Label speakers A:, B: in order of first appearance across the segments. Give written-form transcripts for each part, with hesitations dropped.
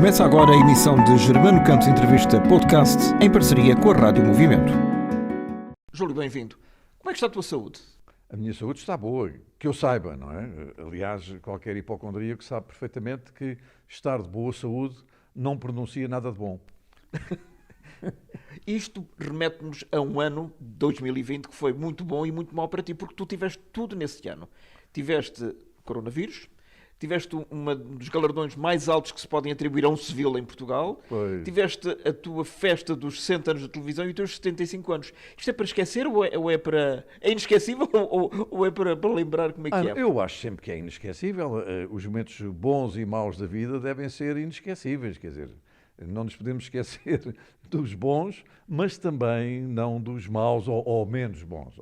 A: Começa agora a emissão de Germano Campos Entrevista Podcast em parceria com a Rádio Movimento. Júlio, bem-vindo. Como é que está a tua saúde?
B: A minha saúde está boa, que eu saiba, não é? Aliás, qualquer hipocondríaco sabe perfeitamente que estar de boa saúde não pronuncia nada de bom.
A: Isto remete-nos a um ano, 2020, que foi muito bom e muito mau para ti, porque tu tiveste tudo nesse ano. Tiveste coronavírus, tiveste um dos galardões mais altos que se podem atribuir a um civil em Portugal,
B: Pois.
A: tiveste a tua festa dos 60 anos de televisão e os teus 75 anos. Isto é para esquecer ou é para... É inesquecível ou é para lembrar como é que é?
B: Eu acho sempre que é inesquecível. Os momentos bons e maus da vida devem ser inesquecíveis, quer dizer, não nos podemos esquecer dos bons, mas também não dos maus ou menos bons.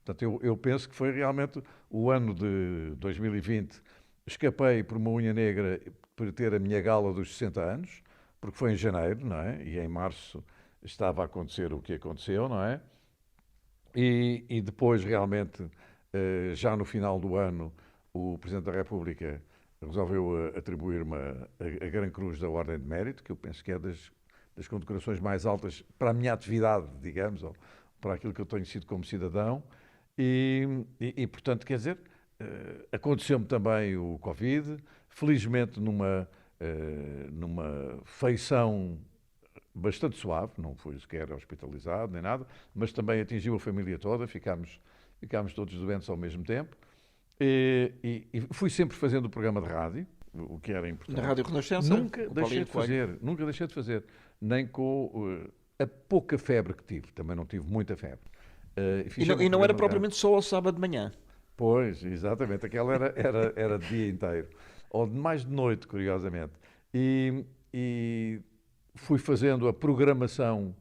B: Portanto, eu penso que foi realmente o ano de 2020. Escapei por uma unha negra para ter a minha gala dos 60 anos, porque foi em janeiro, não é? E em março estava a acontecer o que aconteceu, não é? E depois, realmente, já no final do ano, o Presidente da República resolveu atribuir-me a Gran Cruz da Ordem de Mérito, que eu penso que é das condecorações mais altas para a minha atividade, digamos, ou para aquilo que eu tenho sido como cidadão. Portanto, quer dizer, aconteceu-me também o Covid, felizmente numa feição bastante suave, não fui sequer hospitalizado nem nada, mas também atingiu a família toda, ficámos todos doentes ao mesmo tempo. E fui sempre fazendo o programa de rádio, o que era importante.
A: Na Rádio Renascença?
B: Nunca deixei de fazer, nem com a pouca febre que tive, também não tive muita febre.
A: E não era propriamente só ao sábado de manhã?
B: Pois, exatamente, aquela era de dia inteiro, ou mais de noite, curiosamente. E fui fazendo a programação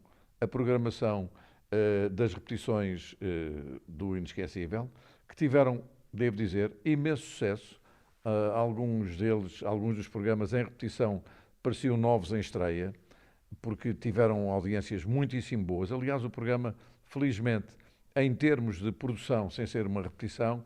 B: das repetições do Inesquecível, que tiveram, devo dizer, imenso sucesso. Alguns dos programas em repetição pareciam novos em estreia, porque tiveram audiências muitíssimo boas. Aliás, o programa, felizmente, em termos de produção, sem ser uma repetição,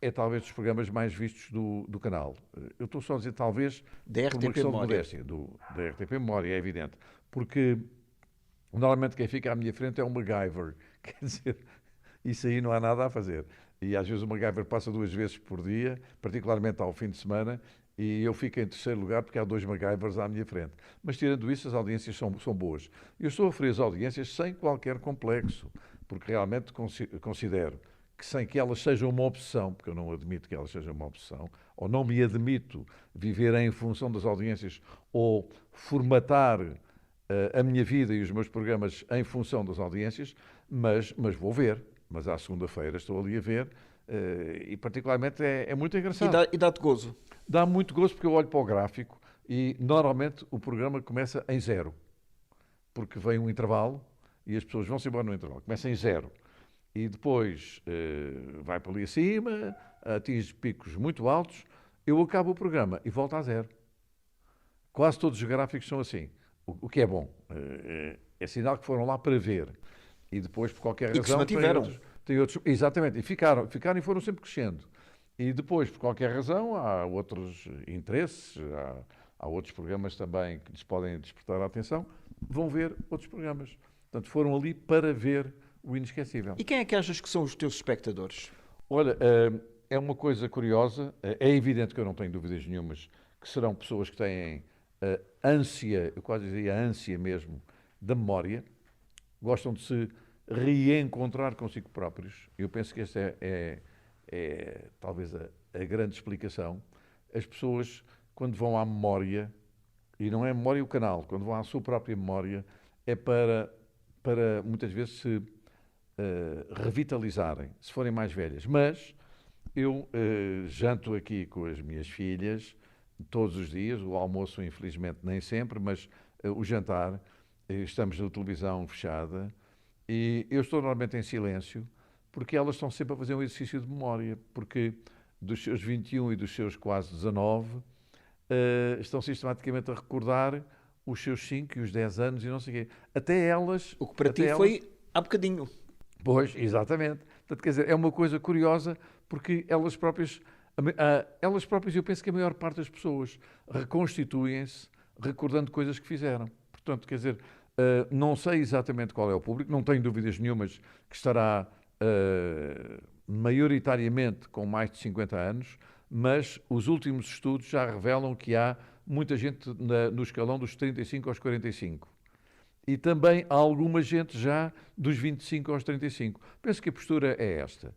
B: é talvez dos programas mais vistos do canal. Eu estou só a dizer talvez
A: da
B: por uma
A: RTP
B: questão de
A: Memória.
B: modéstia, da RTP Memória, é evidente. Porque normalmente quem fica à minha frente é um MacGyver. Quer dizer, isso aí não há nada a fazer. E às vezes o MacGyver passa 2 vezes por dia, particularmente ao fim de semana, e eu fico em terceiro lugar porque há 2 MacGyvers à minha frente. Mas tirando isso, as audiências são boas. Eu estou a oferecer as audiências sem qualquer complexo, porque realmente considero que sem que elas sejam uma obsessão, porque eu não admito que elas sejam uma obsessão, ou não me admito viver em função das audiências ou formatar a minha vida e os meus programas em função das audiências, mas vou ver. Mas à segunda-feira estou ali a ver e particularmente é muito engraçado.
A: E dá-te gozo?
B: Dá muito gosto porque eu olho para o gráfico e normalmente o programa começa em 0, porque vem um intervalo e as pessoas vão-se embora no intervalo. Começa em 0 e depois vai para ali acima, atinge picos muito altos, eu acabo o programa e volto a 0. Quase todos os gráficos são assim, o que é bom. É sinal que foram lá para ver. E depois, por qualquer razão...
A: E que se mantiveram.
B: Tem outros, exatamente, e ficaram e foram sempre crescendo. E depois, por qualquer razão, há outros interesses, há outros programas também que lhes podem despertar a atenção, vão ver outros programas. Portanto, foram ali para ver o Inesquecível.
A: E quem é que achas que são os teus espectadores?
B: Olha, é uma coisa curiosa, é evidente que eu não tenho dúvidas nenhumas que serão pessoas que têm ânsia, eu quase dizia ânsia mesmo, da memória, gostam de se reencontrar consigo próprios. Eu penso que esta é talvez a grande explicação. As pessoas, quando vão à memória, e não é memória o canal, quando vão à sua própria memória, é para muitas vezes se revitalizarem, se forem mais velhas. Mas eu janto aqui com as minhas filhas todos os dias, o almoço infelizmente nem sempre, mas o jantar, estamos na televisão fechada, e eu estou normalmente em silêncio, porque elas estão sempre a fazer um exercício de memória, porque dos seus 21 e dos seus quase 19, estão sistematicamente a recordar os seus 5 e os 10 anos e não sei o quê. Até elas...
A: O que para ti foi há bocadinho.
B: Pois, exatamente. Portanto, quer dizer, é uma coisa curiosa, porque elas próprias Elas próprias, eu penso que a maior parte das pessoas reconstituem-se recordando coisas que fizeram. Portanto, quer dizer, não sei exatamente qual é o público, não tenho dúvidas nenhumas que estará maioritariamente com mais de 50 anos, mas os últimos estudos já revelam que há muita gente no escalão dos 35 aos 45. E também há alguma gente já dos 25 aos 35. Penso que a postura é esta.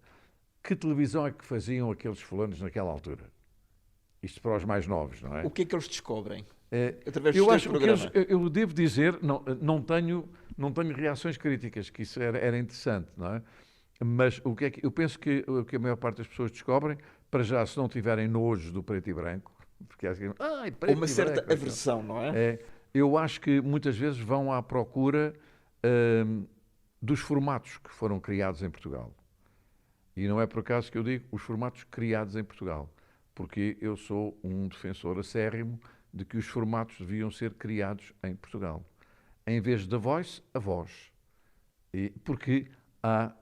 B: Que televisão é que faziam aqueles fulanos naquela altura? Isto para os mais novos, não é?
A: O que é que eles descobrem?
B: Através eu acho que eu devo dizer, não tenho reações críticas, que isso era interessante, não é? Mas o que é que eu penso que o que a maior parte das pessoas descobrem, para já, se não tiverem nojo do preto e branco, porque
A: ou uma certa aversão, não é?
B: Eu acho que muitas vezes vão à procura dos formatos que foram criados em Portugal. E não é por acaso que eu digo os formatos criados em Portugal, porque eu sou um defensor acérrimo de que os formatos deviam ser criados em Portugal. Em vez da voz, a voz. Porque há,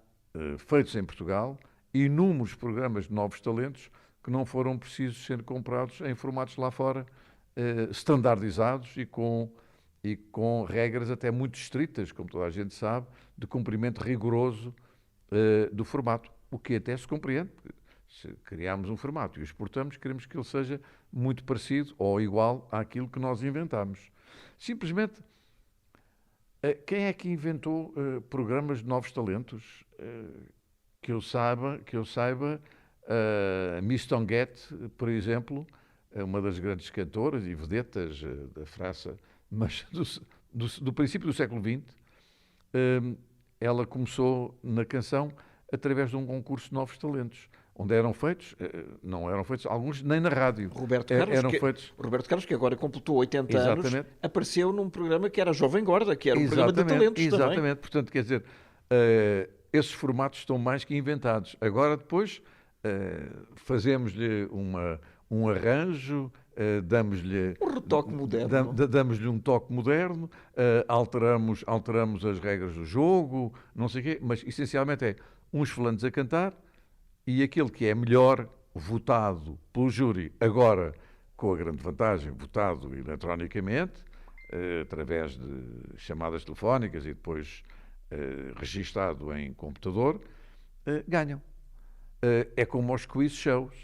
B: feitos em Portugal, inúmeros programas de novos talentos que não foram precisos ser comprados em formatos lá fora, standardizados e com regras até muito estritas, como toda a gente sabe, de cumprimento rigoroso do formato. O que até se compreende. Se criarmos um formato e o exportamos, queremos que ele seja muito parecido ou igual àquilo que nós inventamos. Simplesmente, quem é que inventou programas de novos talentos? Que eu saiba, Miss Tonguette, por exemplo, uma das grandes cantoras e vedetas da França, mas do princípio do século XX, ela começou na canção através de um concurso de novos talentos, onde não eram feitos alguns nem na rádio.
A: Roberto Carlos, que agora completou 80 anos, apareceu num programa que era Jovem Gorda, que era um programa de talentos também.
B: Exatamente, portanto, quer dizer, esses formatos estão mais que inventados. Agora, depois, fazemos-lhe um arranjo, damos-lhe
A: um retoque moderno.
B: Damos-lhe um toque moderno, alteramos as regras do jogo, não sei o quê, mas essencialmente é uns fulanos a cantar e aquele que é melhor, votado pelo júri, agora com a grande vantagem, votado eletronicamente, através de chamadas telefónicas e depois registado em computador, ganham. É como aos quiz shows,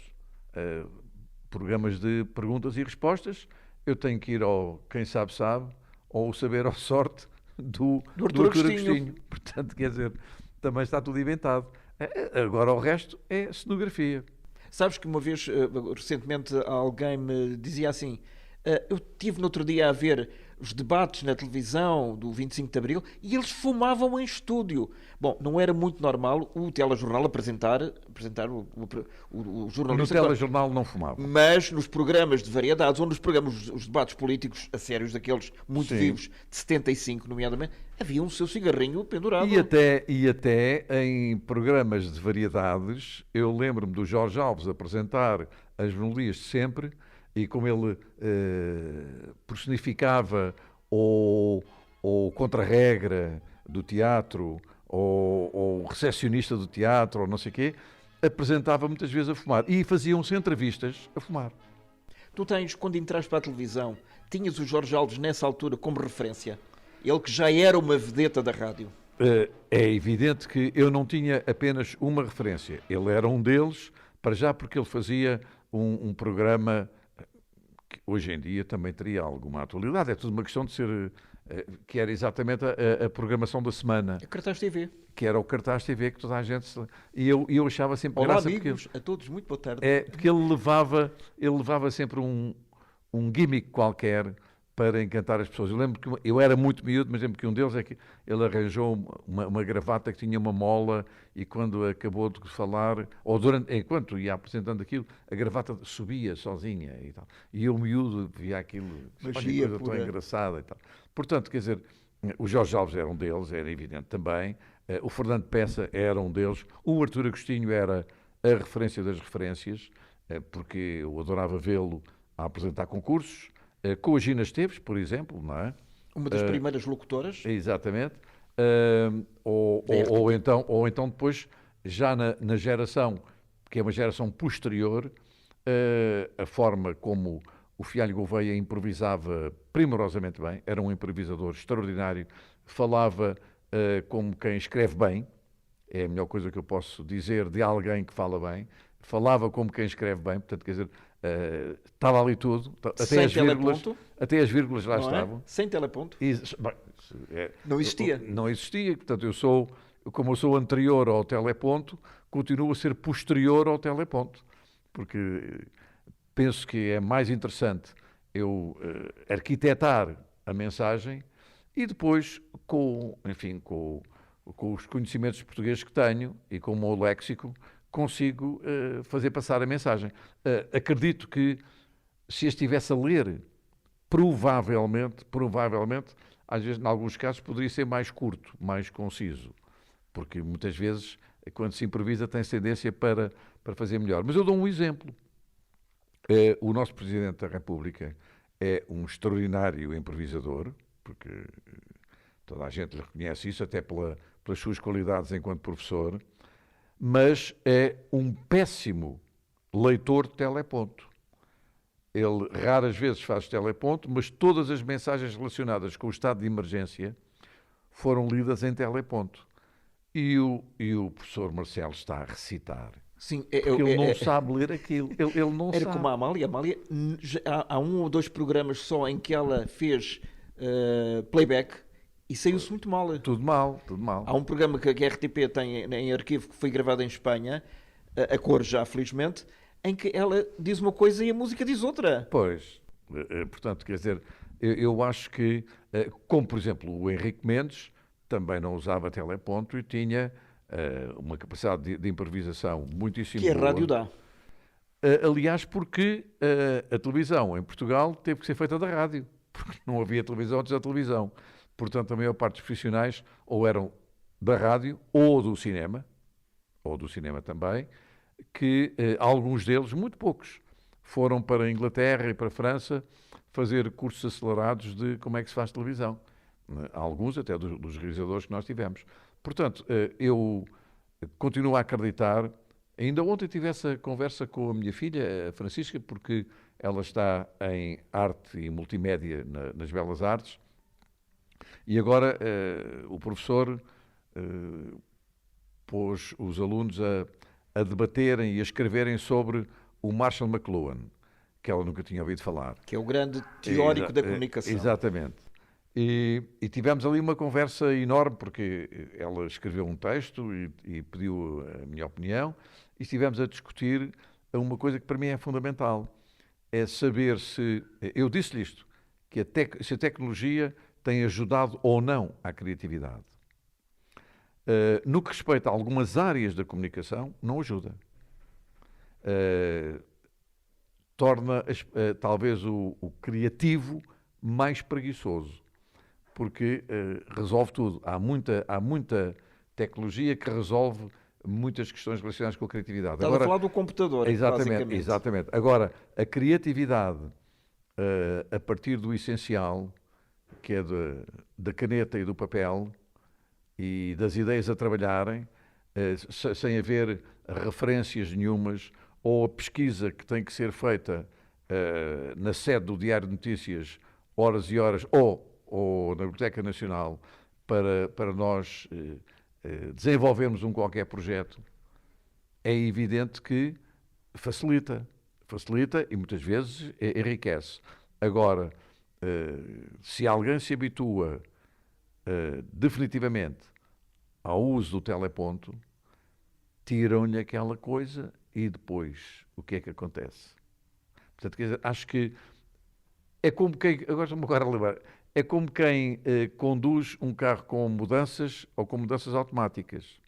B: programas de perguntas e respostas. Eu tenho que ir ao Quem Sabe Sabe ou saber ao sorte do Artur Agostinho. Portanto, quer dizer, também está tudo inventado. Agora o resto é cenografia.
A: Sabes que uma vez, recentemente, alguém me dizia assim, eu estive no outro dia a ver os debates na televisão do 25 de Abril e eles fumavam em estúdio. Bom, não era muito normal o telejornal apresentar o jornalista.
B: No telejornal não fumava.
A: Mas nos programas de variedades, ou nos programas, os debates políticos a sérios, daqueles muito vivos, de 75, nomeadamente, havia um seu cigarrinho pendurado.
B: E até em programas de variedades, eu lembro-me do Jorge Alves apresentar as melodias de sempre. E como ele personificava ou contra-regra do teatro, ou recepcionista do teatro, ou não sei o quê, apresentava muitas vezes a fumar. E faziam-se entrevistas a fumar.
A: Tu tens, quando entraste para a televisão, tinhas o Jorge Alves nessa altura como referência? Ele que já era uma vedeta da rádio.
B: É evidente que eu não tinha apenas uma referência. Ele era um deles, para já porque ele fazia um programa que hoje em dia também teria alguma atualidade. É tudo uma questão de ser, que era exatamente a programação da semana.
A: A Cartaz TV.
B: Que era o Cartaz TV que toda a gente... E eu achava sempre
A: graça...
B: Olá,
A: amigos, porque, a todos, muito boa tarde.
B: Porque ele levava sempre um gimmick qualquer para encantar as pessoas. Eu lembro que eu era muito miúdo, mas lembro que um deles é que ele arranjou uma gravata que tinha uma mola e quando acabou de falar, ou enquanto ia apresentando aquilo, a gravata subia sozinha e tal. E eu, miúdo, via aquilo,
A: magia
B: coisa tão engraçada e tal. Portanto, quer dizer, o Jorge Alves era um deles, era evidente também. O Fernando Peça era um deles. O Artur Agostinho era a referência das referências, porque eu adorava vê-lo a apresentar concursos. Com a Gina Esteves, por exemplo, não é?
A: Uma das primeiras locutoras.
B: Exatamente. Ou então depois, já na geração, que é uma geração posterior, A forma como o Fialho Gouveia improvisava primorosamente bem, era um improvisador extraordinário, falava como quem escreve bem, é a melhor coisa que eu posso dizer de alguém que fala bem, falava como quem escreve bem, portanto, quer dizer, estava ali tudo, até as vírgulas lá estavam.
A: Sem teleponto?
B: Bem,
A: não existia.
B: Não existia, portanto, como eu sou anterior ao teleponto, continuo a ser posterior ao teleponto, porque penso que é mais interessante eu arquitetar a mensagem e depois, com os conhecimentos portugueses que tenho e com o meu léxico, consigo fazer passar a mensagem. Acredito que se a estivesse a ler, provavelmente, às vezes, em alguns casos, poderia ser mais curto, mais conciso, porque muitas vezes, quando se improvisa, tem tendência para fazer melhor. Mas eu dou um exemplo. O nosso Presidente da República é um extraordinário improvisador, porque toda a gente lhe reconhece isso, até pelas suas qualidades enquanto professor, mas é um péssimo leitor de teleponto. Ele raras vezes faz teleponto, mas todas as mensagens relacionadas com o estado de emergência foram lidas em teleponto. E o professor Marcelo está a recitar.
A: Sim,
B: porque ele não sabe ler aquilo. Ele não
A: era
B: sabe.
A: Como a Amália. Há um ou dois programas só em que ela fez playback e saiu-se muito mal.
B: Tudo mal.
A: Há um programa que a RTP tem em arquivo que foi gravado em Espanha, a cores já, felizmente, em que ela diz uma coisa e a música diz outra.
B: Pois, portanto, quer dizer, eu acho que, como por exemplo o Henrique Mendes, também não usava teleponto e tinha uma capacidade de improvisação muitíssimo boa.
A: Que a rádio dá.
B: Aliás, porque a televisão em Portugal teve que ser feita da rádio, porque não havia televisão antes da televisão. Portanto, a maior parte dos profissionais ou eram da rádio ou do cinema também, que alguns deles, muito poucos, foram para a Inglaterra e para a França fazer cursos acelerados de como é que se faz televisão. Alguns até dos realizadores que nós tivemos. Portanto, eu continuo a acreditar. Ainda ontem tive essa conversa com a minha filha, a Francisca, porque ela está em arte e multimédia nas Belas Artes. E agora o professor pôs os alunos a debaterem e a escreverem sobre o Marshall McLuhan, que ela nunca tinha ouvido falar.
A: Que é o grande teórico da comunicação.
B: Exatamente. E tivemos ali uma conversa enorme, porque ela escreveu um texto e pediu a minha opinião, e estivemos a discutir uma coisa que para mim é fundamental, é saber se... Eu disse-lhe isto, que se a tecnologia tem ajudado ou não à criatividade. No que respeita a algumas áreas da comunicação, não ajuda. Torna talvez o criativo mais preguiçoso, porque resolve tudo. Há muita tecnologia que resolve muitas questões relacionadas com a criatividade.
A: Estava a falar do computador,
B: Exatamente. Agora, a criatividade, a partir do essencial, que é da caneta e do papel, e das ideias a trabalharem, sem haver referências nenhumas, ou a pesquisa que tem que ser feita na sede do Diário de Notícias, horas e horas, ou na Biblioteca Nacional, para nós desenvolvermos qualquer projeto, é evidente que facilita e muitas vezes enriquece. Agora, se alguém se habitua definitivamente ao uso do teleponto, tiram-lhe aquela coisa e depois o que é que acontece? Portanto, quer dizer, acho que é como quem, agora a lembrar, é como quem conduz um carro com mudanças ou com mudanças automáticas.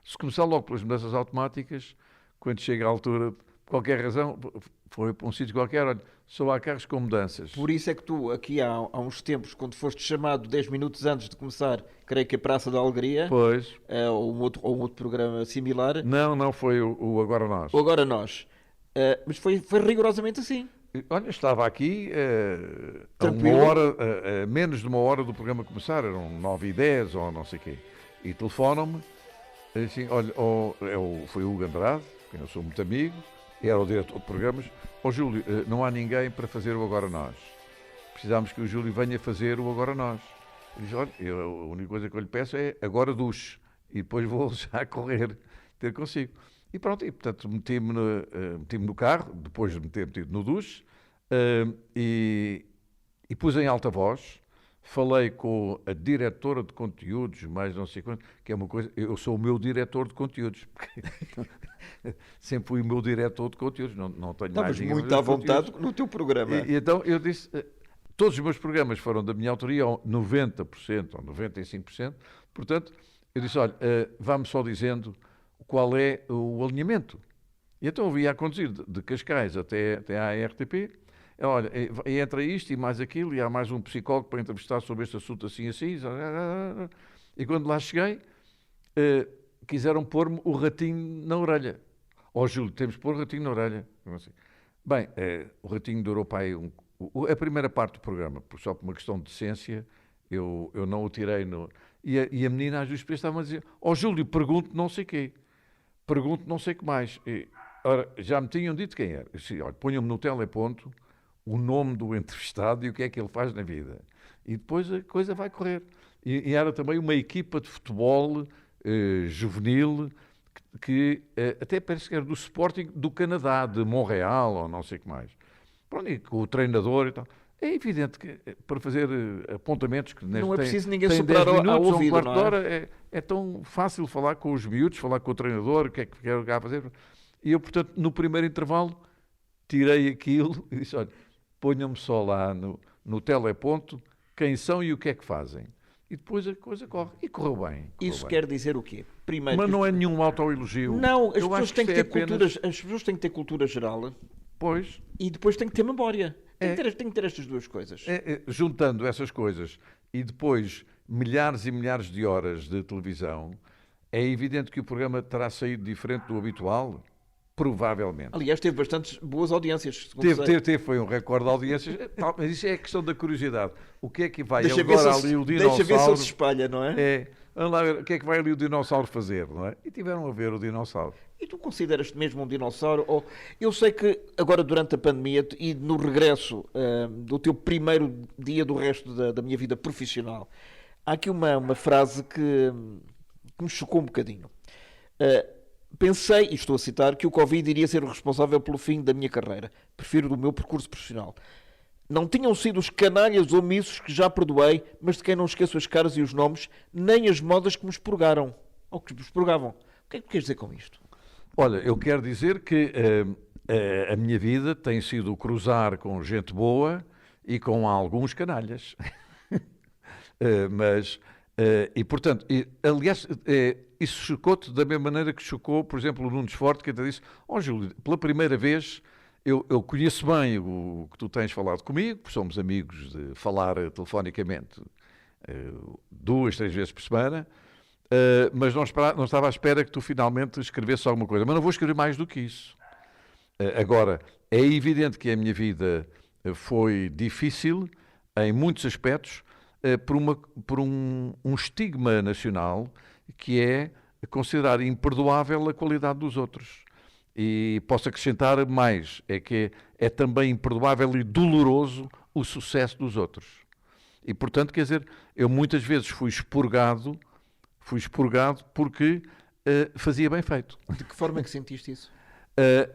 B: Se começar logo pelas mudanças automáticas, quando chega à altura, por qualquer razão, foi para um sítio qualquer, olha, só há carros com mudanças.
A: Por isso é que tu, aqui há uns tempos, quando foste chamado 10 minutos antes de começar, creio que a Praça da Alegria,
B: pois.
A: Ou um outro programa similar.
B: Não foi o Agora Nós.
A: O Agora Nós. Mas foi rigorosamente assim.
B: Olha, estava aqui a menos de uma hora do programa começar, eram 9h10 ou não sei o quê. E telefonam-me, assim, olha, foi o Hugo Andrade, quem eu sou muito amigo, era o diretor de programas, Júlio, não há ninguém para fazer o Agora Nós. Precisamos que o Júlio venha fazer o Agora Nós. Ele diz, olha, a única coisa que eu lhe peço é agora duche. E depois vou já correr ter consigo. E pronto, e portanto meti-me no carro, depois de me ter metido no duche, e pus em alta voz, falei com a diretora de conteúdos, mais não sei quanto, que é uma coisa, eu sou o meu diretor de conteúdos, porque sempre fui o meu diretor de conteúdos, não tenho mais
A: Estavas
B: ninguém
A: muito à vontade no teu programa.
B: E então eu disse, todos os meus programas foram da minha autoria, 90% ou 95%, portanto, eu disse, olha, vamos só dizendo qual é o alinhamento. E então eu ia a conduzir de Cascais até à RTP, olha, entra isto e mais aquilo, e há mais um psicólogo para entrevistar sobre este assunto assim. E quando lá cheguei, quiseram pôr-me o ratinho na orelha. Júlio, temos que pôr o ratinho na orelha. Assim. Bem, o ratinho durou para aí a primeira parte do programa, só por uma questão de decência, eu não o tirei no... E a menina às vezes estava a dizer, Júlio, pergunto não sei quê, pergunto não sei o que mais. Ora, já me tinham dito quem era. Eu disse, olha, ponham-me no teleponto o nome do entrevistado e o que é que ele faz na vida. E depois a coisa vai correr. E era também uma equipa de futebol juvenil que até parece que era do Sporting do Canadá, de Montreal ou não sei o que mais. Pronto, e com o treinador e tal. É evidente que para fazer apontamentos que
A: não é preciso ninguém
B: tem
A: superar
B: 10 minutos,
A: ao ouvido,
B: um quarto
A: não é?
B: de hora, é tão fácil falar com os miúdos, falar com o treinador, o que é que quer fazer. E eu, portanto, no primeiro intervalo, tirei aquilo e disse, olha, ponham-me só lá no teleponto quem são e o que é que fazem. E depois a coisa corre. E correu bem.
A: Isso quer dizer o quê? Primeiro,
B: mas não é nenhum autoelogio.
A: Não, as pessoas têm que ter as pessoas têm que ter cultura geral.
B: Pois.
A: E depois têm que ter memória. Tem que ter estas duas coisas.
B: Juntando essas coisas e depois milhares e milhares de horas de televisão, é evidente que o programa terá saído diferente do habitual. Provavelmente.
A: Aliás, teve bastantes boas audiências.
B: Foi um recorde de audiências. Mas isso é a questão da curiosidade. O que é que vai
A: deixa
B: agora
A: ali
B: o dinossauro...
A: Deixa ver se ele se espalha, não é?
B: Vamos lá ver o que é que vai ali o dinossauro fazer, não é? E tiveram a ver o dinossauro.
A: E tu consideras-te mesmo um dinossauro? Ou... Eu sei que agora durante a pandemia e no regresso do teu primeiro dia do resto da minha vida profissional, há aqui uma frase que me chocou um bocadinho. Pensei, e estou a citar, que o Covid iria ser o responsável pelo fim da minha carreira. Prefiro do meu percurso profissional. Não tinham sido os canalhas omissos que já perdoei, mas de quem não esqueço as caras e os nomes, nem as modas que me expurgaram. Ou que me expurgavam. O que é que queres dizer com isto?
B: Olha, eu quero dizer que a minha vida tem sido cruzar com gente boa e com alguns canalhas. E portanto, aliás, isso chocou-te da mesma maneira que chocou, por exemplo, o Nunes Forte, que até disse, Júlio, pela primeira vez eu conheço bem o que tu tens falado comigo, porque somos amigos de falar telefonicamente 2, 3 vezes por semana, mas não estava à espera que tu finalmente escrevesse alguma coisa. Mas não vou escrever mais do que isso. Agora, é evidente que a minha vida foi difícil em muitos aspectos, por um estigma nacional que é considerar imperdoável a qualidade dos outros. E posso acrescentar mais, é que é também imperdoável e doloroso o sucesso dos outros. E, portanto, quer dizer, eu muitas vezes fui expurgado porque fazia bem feito.
A: De que forma é que sentiste isso?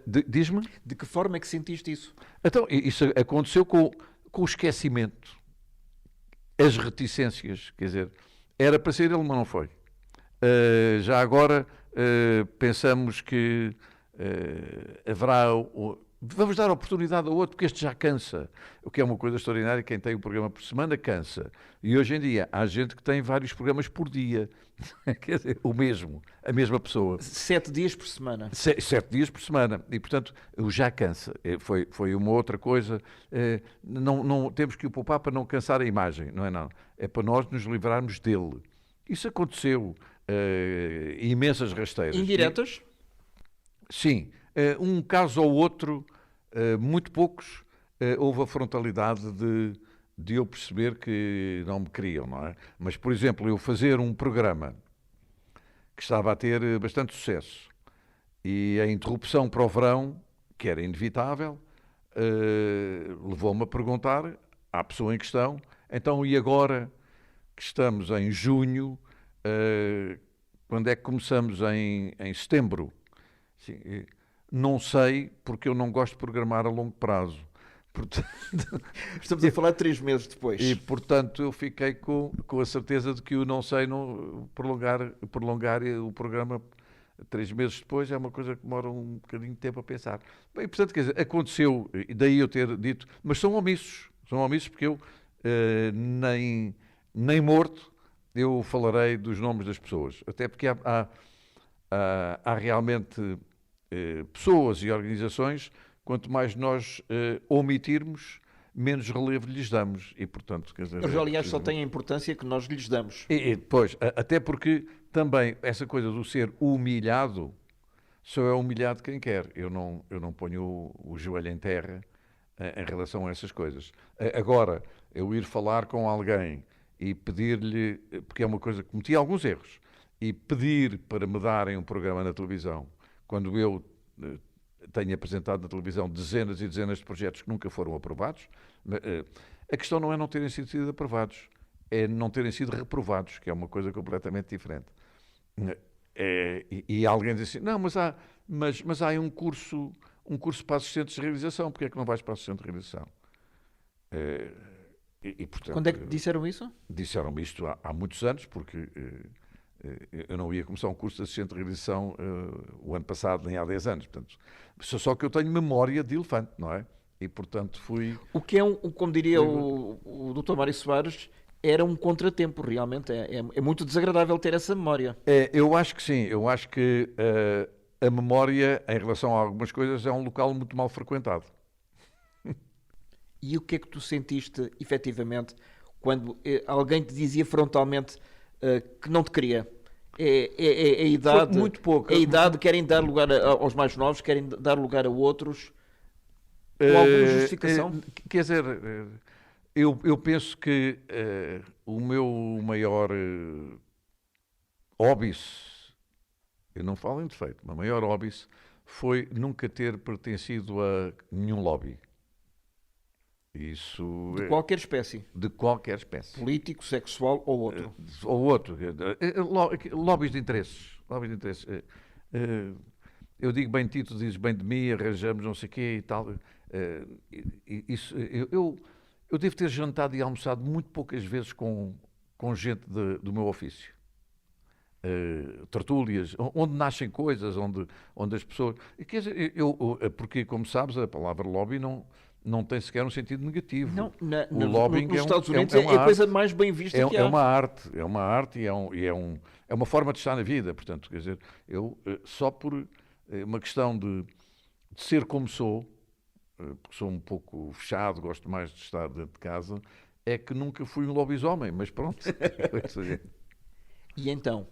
B: Diz-me?
A: De que forma é que sentiste isso?
B: Então, isso aconteceu com o esquecimento. As reticências, quer dizer, era para ser ele, mas não foi. Já agora pensamos que haverá... Vamos dar oportunidade ao outro, porque este já cansa. O que é uma coisa extraordinária, quem tem um programa por semana cansa. E hoje em dia há gente que tem vários programas por dia. Quer dizer, a mesma pessoa.
A: 7 dias por semana.
B: 7 dias por semana. E, portanto, o já cansa. Foi uma outra coisa. Não temos que o poupar para não cansar a imagem. Não é não. É para nós nos livrarmos dele. Isso aconteceu. Imensas rasteiras.
A: Indiretas?
B: Sim. Um caso ou outro, muito poucos, houve a frontalidade de eu perceber que não me queriam, não é? Mas, por exemplo, eu fazer um programa que estava a ter bastante sucesso e a interrupção para o verão que era inevitável, levou-me a perguntar à pessoa em questão, então e agora que estamos em junho, quando é que começamos em setembro? Sim, não sei, porque eu não gosto de programar a longo prazo. Portanto,
A: Estamos a falar de 3 meses depois.
B: e, portanto, eu fiquei com a certeza de que o não sei prolongar o programa 3 meses depois é uma coisa que demora um bocadinho de tempo a pensar. Bem, portanto, quer dizer, aconteceu, e daí eu ter dito, mas são omissos porque eu nem morto eu falarei dos nomes das pessoas, até porque há realmente pessoas e organizações, quanto mais nós omitirmos, menos relevo lhes damos. E, portanto, quer dizer,
A: Eles, aliás, só têm a importância que nós lhes damos.
B: E depois, até porque também essa coisa do ser humilhado, só é humilhado quem quer. Eu não ponho o joelho em terra em relação a essas coisas. Agora, eu ir falar com alguém e pedir-lhe, porque é uma coisa que cometi alguns erros, e pedir para me darem um programa na televisão, quando eu tenho apresentado na televisão dezenas e dezenas de projetos que nunca foram aprovados, a questão não é não terem sido aprovados, é não terem sido reprovados, que é uma coisa completamente diferente. E alguém diz assim, não, mas há um curso para assistentes de realização, porque é que não vais para assistente de realização? Portanto,
A: quando é que disseram isso?
B: Disseram-me isto há muitos anos, porque eu não ia começar um curso de assistente de realização o ano passado, nem há 10 anos. Portanto, só que eu tenho memória de elefante, não é? E, portanto, fui...
A: O que é, como diria o Dr. Mário Soares, era um contratempo, realmente. É muito desagradável ter essa memória.
B: Eu acho que sim. Eu acho que a memória, em relação a algumas coisas, é um local muito mal frequentado.
A: E o que é que tu sentiste, efetivamente, quando alguém te dizia frontalmente que não te queria? É a idade...
B: Foi muito pouco.
A: É a idade, querem dar lugar aos mais novos, querem dar lugar a outros, com alguma justificação?
B: Quer dizer, eu penso que o meu maior óbice, eu não falo em defeito, o meu maior óbice foi nunca ter pertencido a nenhum lobby. Isso
A: De qualquer espécie.
B: De qualquer espécie.
A: Político, sexual ou outro.
B: Ou outro. Lobbies de interesses. Lobbies de interesses. Eu digo bem de ti, tu dizes bem de mim, arranjamos não sei o quê e tal. Isso, eu devo ter jantado e almoçado muito poucas vezes com gente do meu ofício. Tertúlias, onde nascem coisas, onde as pessoas... Quer dizer, porque, como sabes, a palavra lobby não tem sequer um sentido negativo.
A: Não,
B: o lobbying
A: nos Estados Unidos
B: é
A: a coisa mais bem vista que há.
B: É uma arte e é uma forma de estar na vida. Portanto, quer dizer, eu só por uma questão de ser como sou, porque sou um pouco fechado, gosto mais de estar dentro de casa, é que nunca fui um lobisomem, mas pronto.
A: E então,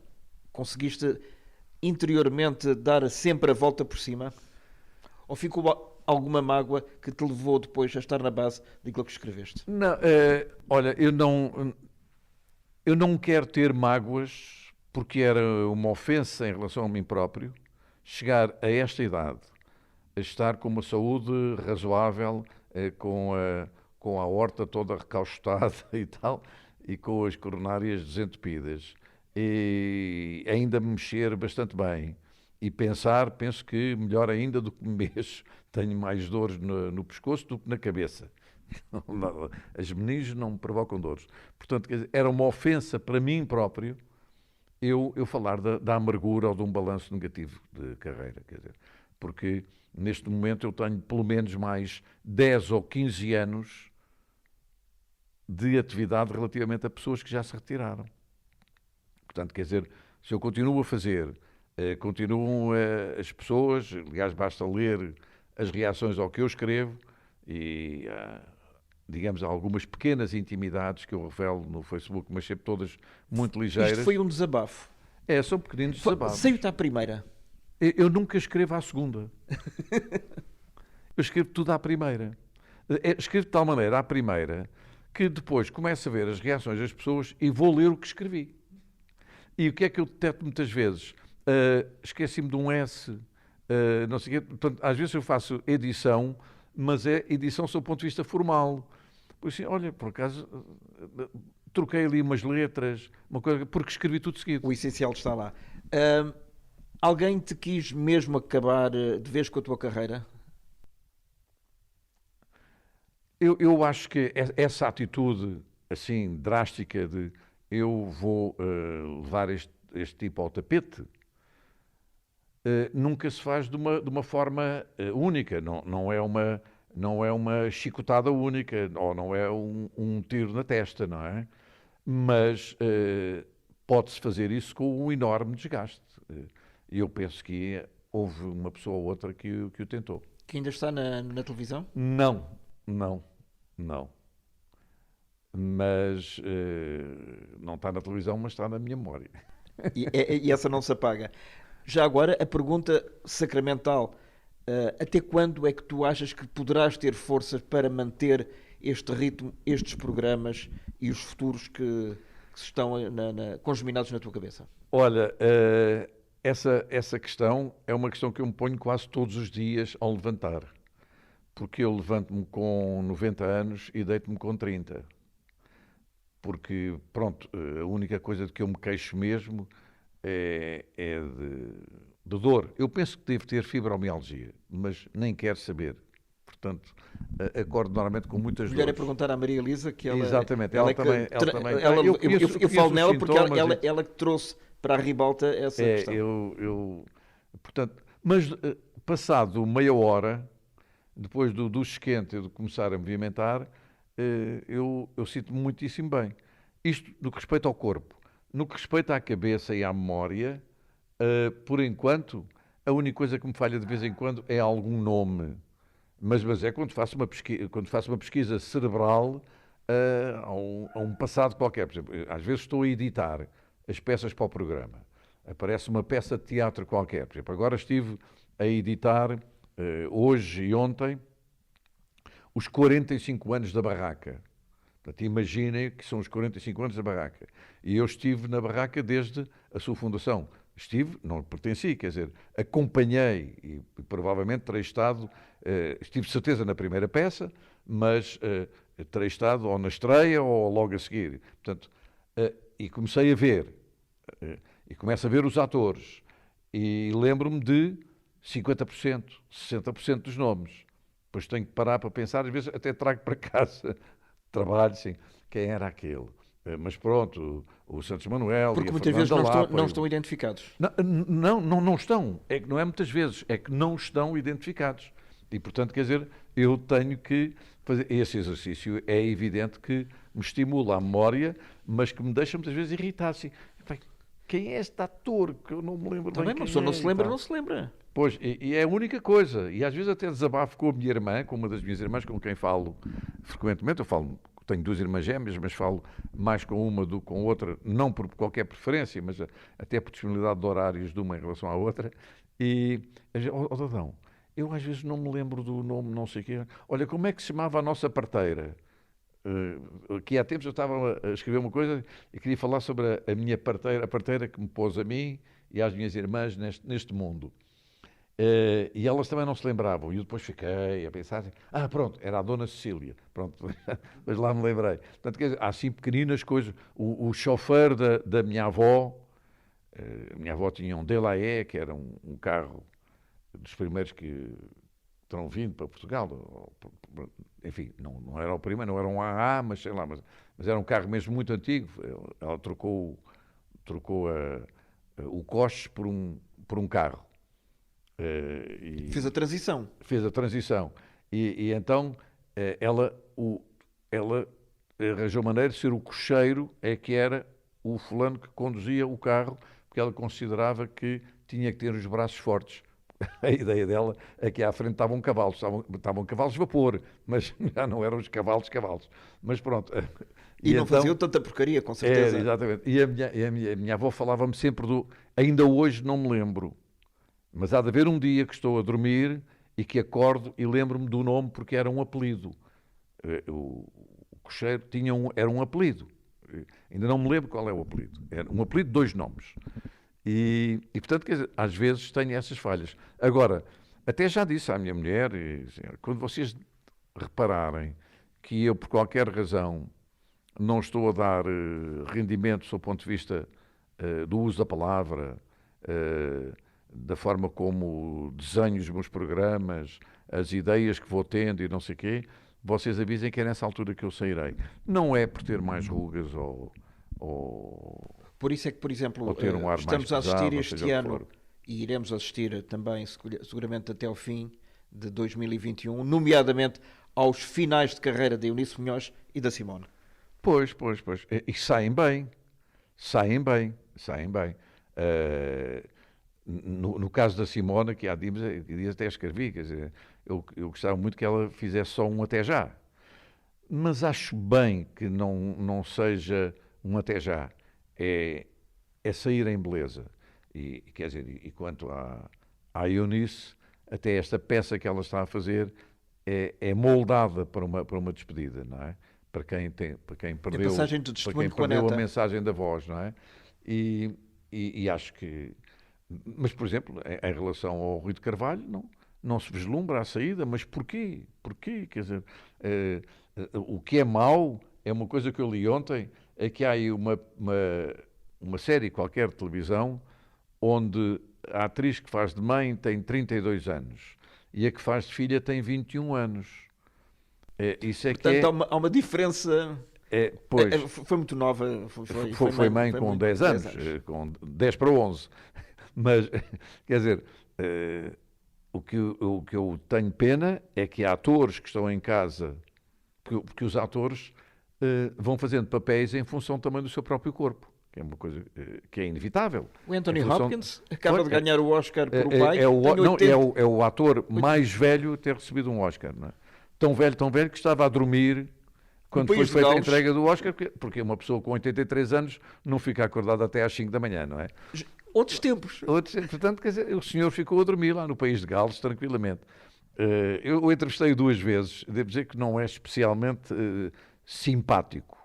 A: conseguiste interiormente dar sempre a volta por cima? Ou ficou alguma mágoa que te levou depois a estar na base daquilo que escreveste?
B: Não, olha, eu não quero ter mágoas, porque era uma ofensa em relação a mim próprio chegar a esta idade, a estar com uma saúde razoável, com a aorta toda recaustada e tal, e com as coronárias desentupidas, e ainda me mexer bastante bem. E penso que melhor ainda do que me mexo, tenho mais dores no pescoço do que na cabeça. As meninges não me provocam dores. Portanto, quer dizer, era uma ofensa para mim próprio eu falar da amargura ou de um balanço negativo de carreira. Quer dizer, porque neste momento eu tenho pelo menos mais 10 ou 15 anos de atividade relativamente a pessoas que já se retiraram. Portanto, quer dizer, se eu continuo a fazer... continuam as pessoas, aliás, basta ler as reações ao que eu escrevo e, digamos, algumas pequenas intimidades que eu revelo no Facebook, mas sempre todas muito ligeiras.
A: Isto foi um desabafo.
B: São pequeninos desabafos.
A: Saiu-te à primeira?
B: Eu nunca escrevo à segunda. Eu escrevo tudo à primeira. Escrevo de tal maneira à primeira que depois começo a ver as reações das pessoas e vou ler o que escrevi. E o que é que eu detecto muitas vezes? Esqueci-me de um S, não sei o quê. Portanto, às vezes eu faço edição, mas é edição sob o ponto de vista formal. Pois assim, olha, por acaso, troquei ali umas letras, uma coisa, porque escrevi tudo seguido.
A: O essencial está lá. Alguém te quis mesmo acabar de vez com a tua carreira?
B: Eu acho que essa atitude, assim, drástica de eu vou levar este tipo ao tapete, nunca se faz de uma forma única. Não é uma chicotada única, ou não é um tiro na testa, não é? Mas pode-se fazer isso com um enorme desgaste. E eu penso que houve uma pessoa ou outra que o tentou.
A: Que ainda está na televisão?
B: Não, não, não. Mas não está na televisão, mas está na minha memória.
A: E essa não se apaga. Já agora, a pergunta sacramental. Até quando é que tu achas que poderás ter forças para manter este ritmo, estes programas e os futuros que estão congeminados na tua cabeça?
B: Olha, essa questão é uma questão que eu me ponho quase todos os dias ao levantar. Porque eu levanto-me com 90 anos e deito-me com 30. Porque, pronto, a única coisa de que eu me queixo mesmo é de dor. Eu penso que devo ter fibromialgia, mas nem quero saber. Portanto, acordo normalmente com muitas
A: Melhor é
B: dores.
A: perguntar à Maria Elisa, que ela...
B: Exatamente,
A: ela
B: também.
A: Eu falo nela porque
B: sintomas,
A: ela que trouxe para a ribalta essa questão.
B: Portanto, mas passado meia hora, depois do esquente de começar a movimentar, eu sinto-me muitíssimo bem. Isto no que respeita ao corpo. No que respeita à cabeça e à memória, por enquanto, a única coisa que me falha de vez em quando é algum nome. Mas é quando faço uma pesquisa cerebral a um passado qualquer. Por exemplo, às vezes estou a editar as peças para o programa. Aparece uma peça de teatro qualquer. Por exemplo, agora estive a editar, hoje e ontem, os 45 anos da Barraca. Portanto, imaginem que são os 45 anos da Barraca. E eu estive na Barraca desde a sua fundação. Não pertenci, quer dizer, acompanhei e provavelmente terei estado, estive de certeza na primeira peça, mas terei estado ou na estreia ou logo a seguir. Portanto, e comecei a ver, e começo a ver os atores, e lembro-me de 50%, 60% dos nomes. Depois tenho que parar para pensar, às vezes até trago para casa, trabalho, sim, quem era aquele? Mas pronto, o Santos Manuel
A: Porque
B: e a
A: muitas
B: Fernanda
A: vezes
B: Lapa,
A: não estão identificados.
B: Não estão. É que não é muitas vezes, é que não estão identificados. E, portanto, quer dizer, eu tenho que fazer. Esse exercício é evidente que me estimula a memória, mas que me deixa muitas vezes irritado. Assim, quem é este ator que eu não me lembro
A: Também
B: bem?
A: uma pessoa não se lembra, não se lembra.
B: Pois, e é a única coisa. E às vezes até desabafo com a minha irmã, com uma das minhas irmãs, com quem falo frequentemente. Eu falo. Tenho 2 irmãs gêmeas, mas falo mais com uma do que com outra, não por qualquer preferência, mas até por disponibilidade de horários de uma em relação à outra. E, Dadão, eu às vezes não me lembro do nome, não sei o quê. Olha, como é que se chamava a nossa parteira? Que há tempos eu estava a escrever uma coisa e queria falar sobre a minha parteira, a parteira que me pôs a mim e às minhas irmãs neste mundo. E elas também não se lembravam. E eu depois fiquei a pensar assim, pronto, era a Dona Cecília. Pronto, mas lá me lembrei. Portanto, quer dizer, há assim pequeninas coisas. O chofer da minha avó, a minha avó tinha um Delahaye, que era um carro dos primeiros que terão vindo para Portugal. Enfim, não era o primeiro, não era um AA, mas sei lá, mas era um carro mesmo muito antigo. Ela trocou o coche por um carro.
A: Fez a transição.
B: Fez a transição. E então ela arranjou maneira de ser o cocheiro, que era o fulano que conduzia o carro, porque ela considerava que tinha que ter os braços fortes. A ideia dela é que à frente estavam cavalos, estavam cavalos de vapor, mas já não eram os cavalos. Mas pronto.
A: E não então, faziam tanta porcaria, com certeza.
B: Exatamente. E a minha avó falava-me sempre ainda hoje não me lembro, mas há de haver um dia que estou a dormir e que acordo e lembro-me do nome porque era um apelido. O cocheiro era um apelido. Ainda não me lembro qual é o apelido. Era um apelido de 2 nomes. Portanto, quer dizer, às vezes tenho essas falhas. Agora, até já disse à minha mulher, quando vocês repararem que eu, por qualquer razão, não estou a dar rendimento do ponto de vista do uso da palavra, da forma como desenho os meus programas, as ideias que vou tendo e não sei o quê, vocês avisem que é nessa altura que eu sairei. Não é por ter mais rugas ou
A: Por isso é que, por exemplo,
B: ter um ar
A: estamos
B: mais
A: a assistir
B: pesado,
A: este
B: seja o que
A: ano
B: for.
A: e iremos assistir também, seguramente até ao fim de 2021, nomeadamente aos finais de carreira de Eunice Munhoz e da Simone.
B: Pois. E saem bem. No caso da Simona, que há dias até escrevi, quer dizer, eu gostava muito que ela fizesse só um até já. Mas acho bem que não seja um até já. É sair em beleza. Quer dizer, e quanto à Eunice, até esta peça que ela está a fazer é moldada para uma despedida, não é? Para quem perdeu,
A: passagem de
B: para
A: testemunho
B: quem
A: com a
B: perdeu
A: neta.
B: a mensagem da voz, não é? E acho que... Mas, por exemplo, em relação ao Rui de Carvalho, não se vislumbra a saída. Mas porquê? Porquê? Quer dizer, o que é mau é uma coisa que eu li ontem, é que há aí uma série qualquer de televisão onde a atriz que faz de mãe tem 32 anos e a que faz de filha tem 21 anos. Isso é
A: Portanto,
B: que
A: há uma diferença.
B: pois,
A: Foi muito nova.
B: foi mãe com 10 anos, com 10 para 11. Mas, quer dizer, o que eu tenho pena é que há atores que estão em casa, porque os atores vão fazendo papéis em função também do seu próprio corpo, que é uma coisa que é inevitável.
A: O Anthony
B: função...
A: Hopkins acaba de ganhar o Oscar por O Pai.
B: É o ator mais velho a ter recebido um Oscar, não é? Tão velho que estava a dormir quando foi feita a entrega do Oscar, porque uma pessoa com 83 anos não fica acordada até às 5 da manhã, não é?
A: Outros tempos.
B: Portanto, quer dizer, o senhor ficou a dormir lá no país de Gales, tranquilamente. Eu o entrevistei 2 vezes, devo dizer que não é especialmente simpático,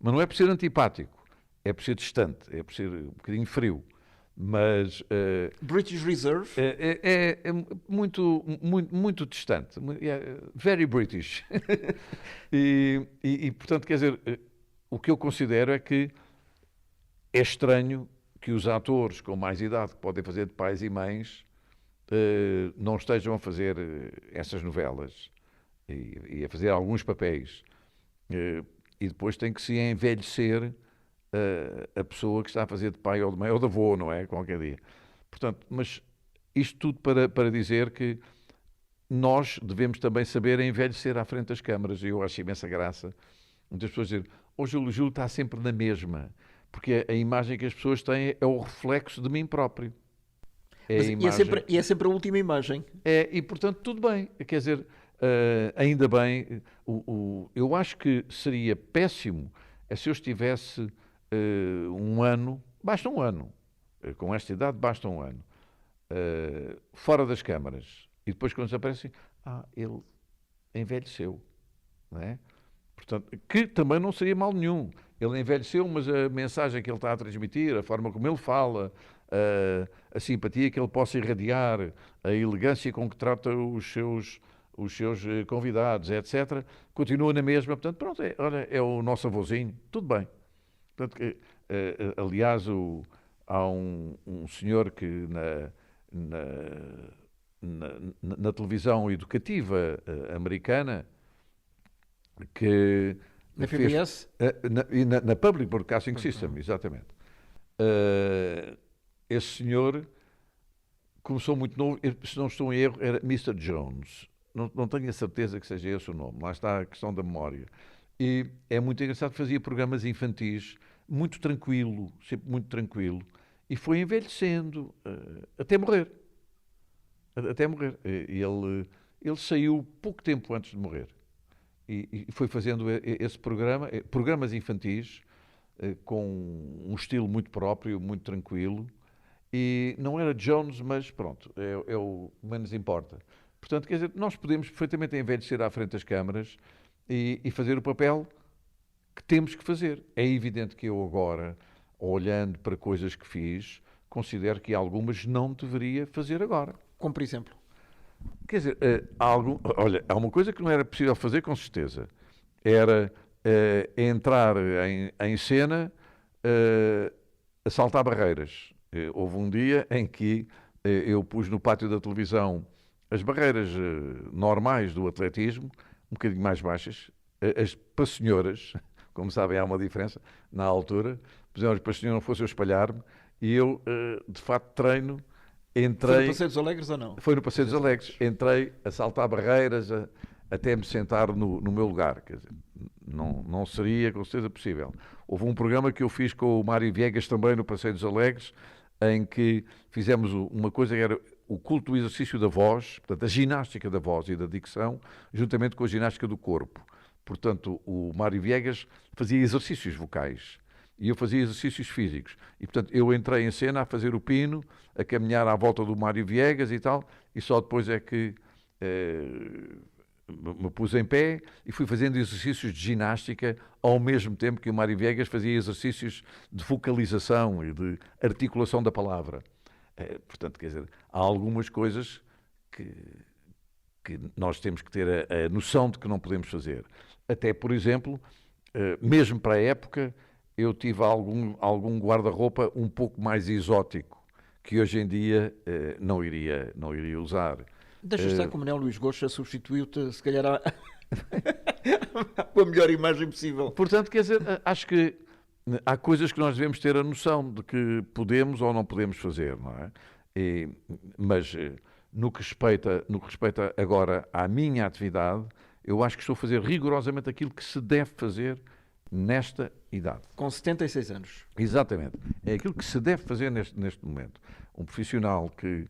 B: mas não é por ser antipático, é por ser distante, é por ser um bocadinho frio. Mas
A: British Reserve
B: é muito distante, very British. Portanto, quer dizer, o que eu considero é que é estranho que os atores com mais idade, que podem fazer de pais e mães, não estejam a fazer essas novelas e a fazer alguns papéis. E depois tem que se envelhecer a pessoa que está a fazer de pai ou de mãe ou de avô, não é? Qualquer dia. Portanto, mas isto tudo para dizer que nós devemos também saber envelhecer à frente das câmaras. E eu acho imensa graça muitas pessoas dizerem: hoje o Júlio está sempre na mesma, porque a imagem que as pessoas têm é o reflexo de mim próprio.
A: E é sempre a última imagem.
B: E portanto tudo bem, quer dizer, ainda bem. Eu acho que seria péssimo se eu estivesse um ano, basta um ano, com esta idade basta um ano, fora das câmaras, e depois quando desaparece, ele envelheceu, não é? Portanto, que também não seria mal nenhum. Ele envelheceu, mas a mensagem que ele está a transmitir, a forma como ele fala, a simpatia que ele possa irradiar, a elegância com que trata os seus convidados, etc., continua na mesma. Portanto, pronto, olha, é o nosso avôzinho, tudo bem. Portanto, aliás, há um senhor que na televisão educativa americana que
A: na PBS?
B: Na Public Broadcasting System, exatamente. Esse senhor começou muito novo, se não estou em erro, era Mr. Jones. Não tenho a certeza que seja esse o nome. Lá está a questão da memória. E é muito engraçado, fazia programas infantis, muito tranquilo, sempre muito tranquilo, e foi envelhecendo até morrer. Até morrer. Ele saiu pouco tempo antes de morrer. E foi fazendo esse programas infantis, com um estilo muito próprio, muito tranquilo, e não era Jones, mas pronto, é o menos importa. Portanto, quer dizer, nós podemos perfeitamente envelhecer à frente das câmaras e fazer o papel que temos que fazer. É evidente que eu agora, olhando para coisas que fiz, considero que algumas não deveria fazer agora.
A: Como por exemplo?
B: Quer dizer, olha, há uma coisa que não era possível fazer com certeza. Era entrar em cena a saltar barreiras. Houve um dia em que eu pus no pátio da televisão as barreiras normais do atletismo, um bocadinho mais baixas, para senhoras, como sabem, há uma diferença na altura, pusemos para as senhoras não fossem eu espalhar-me, e eu, de facto, treino, entrei...
A: Foi no Passeio dos Alegres ou não?
B: Foi no Passeio dos Alegres. Entrei a saltar barreiras, até me sentar no meu lugar. Quer dizer, não seria com certeza possível. Houve um programa que eu fiz com o Mário Viegas também no Passeio dos Alegres, em que fizemos uma coisa que era o culto do exercício da voz, portanto, a ginástica da voz e da dicção, juntamente com a ginástica do corpo. Portanto, o Mário Viegas fazia exercícios vocais e eu fazia exercícios físicos. E, portanto, eu entrei em cena a fazer o pino, a caminhar à volta do Mário Viegas e tal, e só depois é que me pus em pé e fui fazendo exercícios de ginástica ao mesmo tempo que o Mário Viegas fazia exercícios de vocalização e de articulação da palavra. Portanto, quer dizer, há algumas coisas que nós temos que ter a noção de que não podemos fazer. Até, por exemplo, mesmo para a época, eu tive algum guarda-roupa um pouco mais exótico, que hoje em dia não iria usar.
A: Deixa estar como não, Luís Goxa substituiu-te, se calhar, com a melhor imagem possível.
B: Portanto, quer dizer, acho que há coisas que nós devemos ter a noção de que podemos ou não podemos fazer, não é? Mas no que respeita agora à minha atividade, eu acho que estou a fazer rigorosamente aquilo que se deve fazer nesta idade.
A: Com 76 anos.
B: Exatamente. É aquilo que se deve fazer neste momento. Um profissional que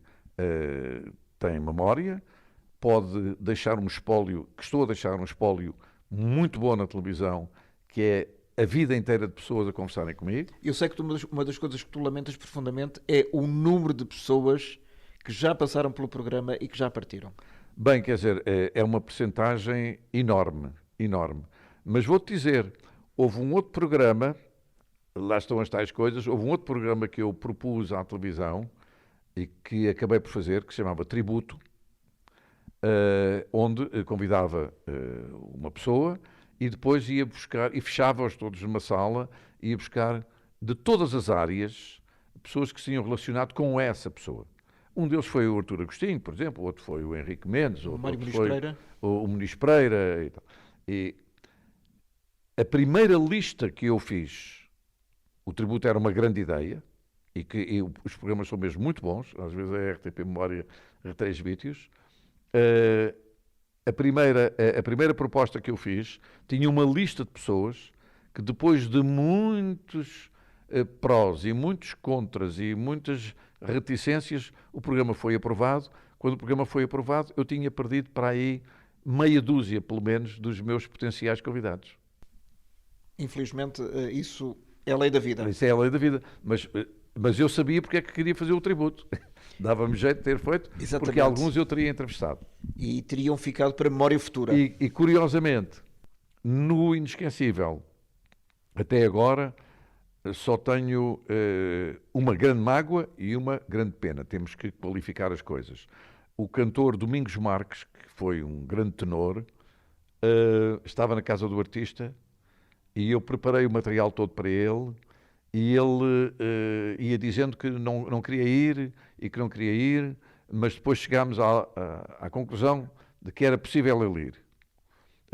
B: tem memória pode deixar um espólio, que estou a deixar um espólio muito bom na televisão, que é a vida inteira de pessoas a conversarem comigo.
A: Eu sei que uma das coisas que tu lamentas profundamente é o número de pessoas que já passaram pelo programa e que já partiram.
B: Bem, quer dizer, é uma percentagem enorme, enorme. Mas vou-te dizer, houve um outro programa, lá estão as tais coisas, houve um outro programa que eu propus à televisão e que acabei por fazer, que se chamava Tributo, onde convidava uma pessoa e depois ia buscar, e fechava-os todos numa sala, ia buscar de todas as áreas pessoas que se tinham relacionado com essa pessoa. Um deles foi o Artur Agostinho, por exemplo, o outro foi o Henrique Mendes,
A: O Mário Muniz
B: foi
A: Pereira.
B: o Muniz Pereira. E tal. E a primeira lista que eu fiz, o Tributo era uma grande ideia, e os programas são mesmo muito bons, às vezes a RTP Memória retransmite-os. A primeira proposta que eu fiz tinha uma lista de pessoas que depois de muitos prós e muitos contras e muitas reticências, o programa foi aprovado. Quando o programa foi aprovado, eu tinha perdido para aí meia dúzia, pelo menos, dos meus potenciais convidados.
A: Infelizmente, isso é a lei da vida.
B: Isso é a lei da vida. Mas eu sabia porque é que queria fazer o tributo. Dava-me jeito de ter feito,
A: Exatamente.
B: Porque alguns eu teria entrevistado.
A: E teriam ficado para memória futura.
B: E curiosamente, no Inesquecível, até agora, só tenho uma grande mágoa e uma grande pena. Temos que qualificar as coisas. O cantor Domingos Marques, que foi um grande tenor, estava na casa do artista e eu preparei o material todo para ele e ele ia dizendo que não queria ir e que não queria ir, mas depois chegámos à conclusão de que era possível ele ir.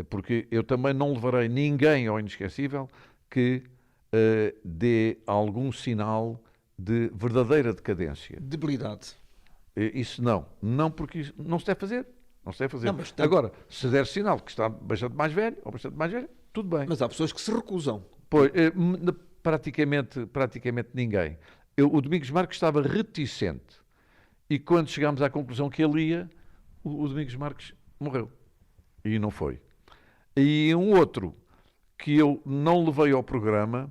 B: Porque eu também não levarei ninguém ao Inesquecível que dê algum sinal de verdadeira decadência.
A: Debilidade.
B: Isso não, porque isso não se deve fazer. Não se deve fazer.
A: Não, mas
B: Agora, se der sinal que está bastante mais velho ou bastante mais velho, tudo bem.
A: Mas há pessoas que se recusam.
B: Pois, praticamente ninguém. O Domingos Marques estava reticente e quando chegámos à conclusão que ele ia, o Domingos Marques morreu. E não foi. E um outro que eu não levei ao programa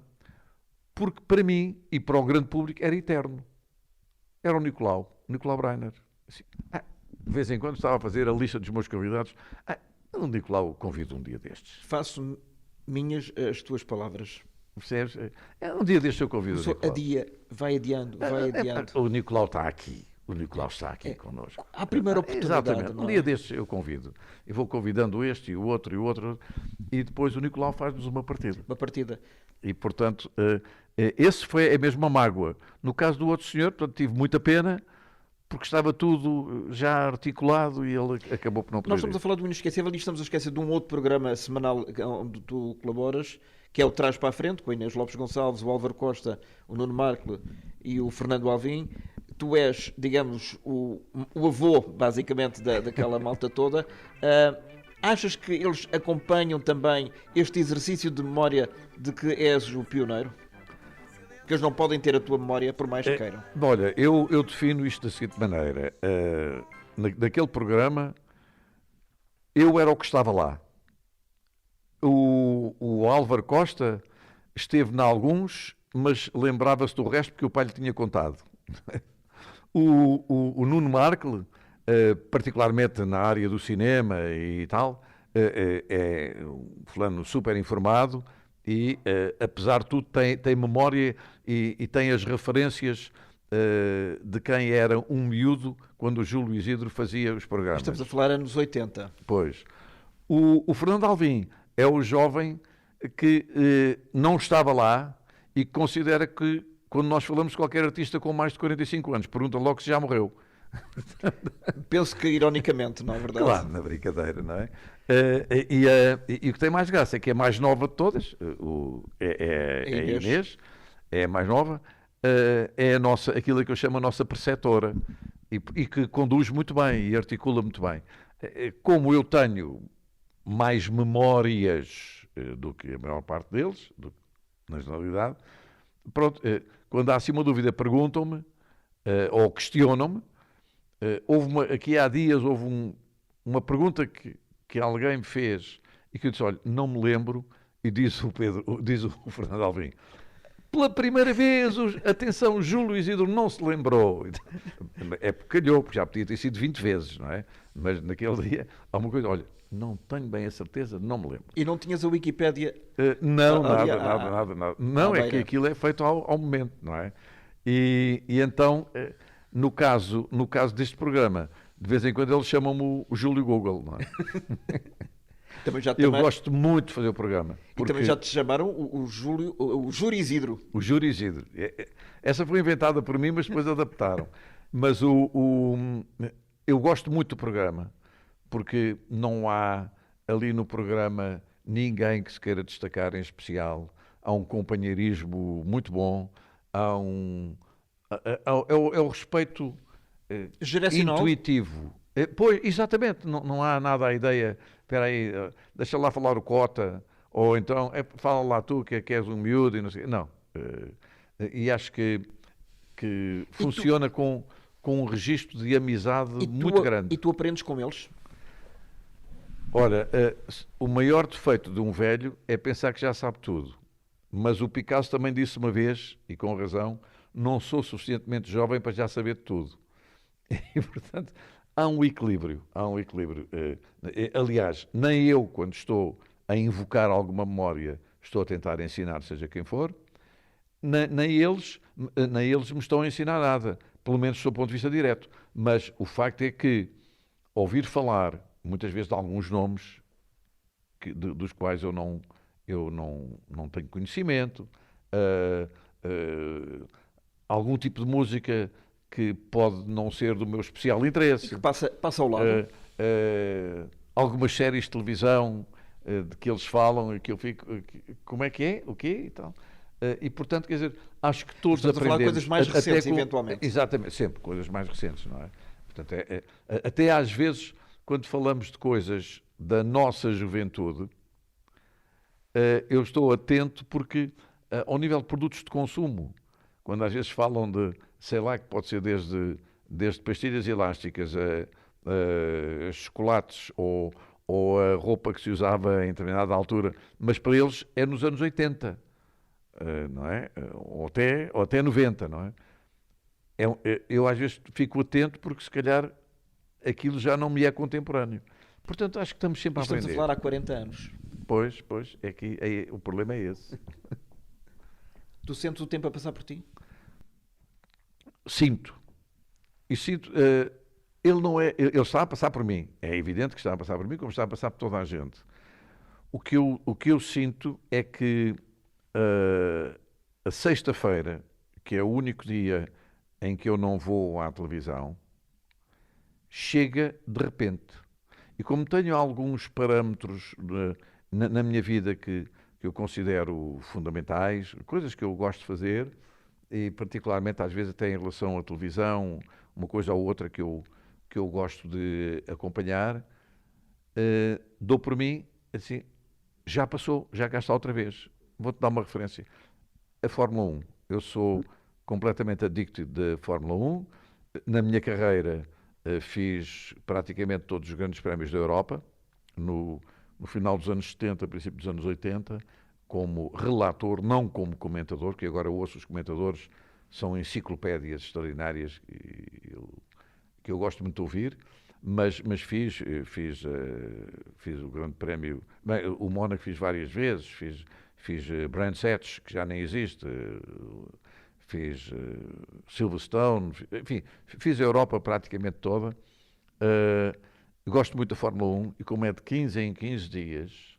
B: porque para mim e para o grande público era eterno. Era o Nicolau Breiner. Assim, de vez em quando estava a fazer a lista dos meus convidados. O Nicolau convido um dia destes.
A: Faço minhas as tuas palavras.
B: Percebes? Um dia deste eu convido o
A: Só
B: Nicolau.
A: vai adiando, vai adiando.
B: O Nicolau está aqui. O Nicolau está aqui connosco.
A: À primeira oportunidade,
B: Exatamente.
A: não
B: Um
A: é?
B: dia destes eu convido. E vou convidando este e o outro e o outro. E depois o Nicolau faz-nos uma partida.
A: Uma partida.
B: E, portanto, esse foi a mesma mágoa. No caso do outro senhor, portanto, tive muita pena, porque estava tudo já articulado e ele acabou por não poder
A: Nós estamos a
B: ir.
A: falar do Inesquecível e estamos a esquecer de um outro programa semanal onde tu colaboras, que é o Trás para a Frente, com a Inês Lopes Gonçalves, o Álvaro Costa, o Nuno Marco e o Fernando Alvim. Tu és, digamos, o avô, basicamente, daquela malta toda. Achas que eles acompanham também este exercício de memória de que és o pioneiro? Que eles não podem ter a tua memória por mais que queiram.
B: Olha, eu defino isto da seguinte maneira. Naquele programa, eu era o que estava lá. O Álvaro Costa esteve em alguns, mas lembrava-se do resto porque o pai lhe tinha contado. O Nuno Markle, particularmente na área do cinema e tal, é um fulano super informado e, apesar de tudo, tem memória e tem as referências de quem era um miúdo quando o Júlio Isidro fazia os programas.
A: Estamos a falar anos 80.
B: Pois. O Fernando Alvim é o jovem que não estava lá e que considera que, quando nós falamos de qualquer artista com mais de 45 anos, pergunta logo se já morreu.
A: Penso que ironicamente, não é verdade?
B: Claro, na brincadeira, não é? E o que tem mais graça é que é a mais nova de todas, é a Inês, é a mais nova, é a nossa, aquilo que eu chamo a nossa preceptora e que conduz muito bem e articula muito bem. Como eu tenho mais memórias do que a maior parte deles, na generalidade, pronto, quando há assim uma dúvida perguntam-me ou questionam-me. Aqui há dias houve uma pergunta que alguém me fez e que eu disse, olha, não me lembro, e diz o Fernando Alvim, pela primeira vez, atenção, o Júlio Isidro não se lembrou. É porque calhou, porque já podia ter sido 20 vezes, não é? Mas naquele dia, há uma coisa, olha, não tenho bem a certeza, não me lembro.
A: E não tinhas a Wikipédia?
B: Não, nada. Não, é que aquilo é feito ao momento, não é? E então, no caso deste programa, de vez em quando eles chamam-me o Júlio Google, não é? Eu gosto muito de fazer o programa.
A: E também já te chamaram o Júlio Isidro.
B: O Júlio Isidro. Essa foi inventada por mim, mas depois adaptaram. Mas eu gosto muito do programa, porque não há ali no programa ninguém que se queira destacar em especial. Há um companheirismo muito bom, é o respeito intuitivo. Pois, exatamente, não há nada à ideia, espera aí, deixa lá falar o Cota, ou então, fala lá tu que és um miúdo e não sei. Não. E acho que funciona com um registro de amizade muito grande.
A: E tu aprendes com eles?
B: Olha, o maior defeito de um velho é pensar que já sabe tudo. Mas o Picasso também disse uma vez, e com razão, não sou suficientemente jovem para já saber de tudo. E, portanto, há um equilíbrio. Aliás, nem eu, quando estou a invocar alguma memória, estou a tentar ensinar, seja quem for, nem eles me estão a ensinar nada, pelo menos do ponto de vista direto. Mas o facto é que ouvir falar, muitas vezes, de alguns nomes dos quais eu não tenho conhecimento, algum tipo de música que pode não ser do meu especial interesse.
A: E que passa ao lado.
B: Algumas séries de televisão de que eles falam e que eu fico, como é que é? O quê? E tal. E, portanto, quer dizer, acho que todos
A: aprendemos. Estamos a falar de coisas mais recentes, eventualmente.
B: Exatamente, sempre, coisas mais recentes, não é? Portanto, até às vezes, quando falamos de coisas da nossa juventude, eu estou atento porque, ao nível de produtos de consumo, quando às vezes falam de, sei lá, que pode ser desde pastilhas elásticas a chocolates ou a roupa que se usava em determinada altura, mas para eles é nos anos 80, não é? Ou até 90, não é? Eu às vezes fico atento porque se calhar aquilo já não me é contemporâneo. Portanto, acho que estamos sempre a aprender.
A: Estamos a falar há 40 anos.
B: Pois, o problema é esse.
A: Tu sentes o tempo a passar por ti?
B: Sinto. E sinto, ele não é, ele está a passar por mim. É evidente que está a passar por mim, como está a passar por toda a gente. O que eu sinto é que a sexta-feira, que é o único dia em que eu não vou à televisão, chega de repente. E como tenho alguns parâmetros na minha vida que eu considero fundamentais, coisas que eu gosto de fazer, e particularmente às vezes até em relação à televisão, uma coisa ou outra que eu gosto de acompanhar, dou por mim, assim, já passou, já cá está outra vez. Vou-te dar uma referência. A Fórmula 1. Eu sou completamente addicted da Fórmula 1. Na minha carreira fiz praticamente todos os grandes prémios da Europa, no final dos anos 70, princípio dos anos 80, como relator, não como comentador, que agora ouço os comentadores, são enciclopédias extraordinárias que eu gosto muito de ouvir, mas fiz o Grande Prémio, bem, o Mónaco fiz várias vezes, fiz Brands Hatch, que já nem existe, fiz Silverstone, enfim, fiz a Europa praticamente toda. Gosto muito da Fórmula 1 e como é de 15 em 15 dias,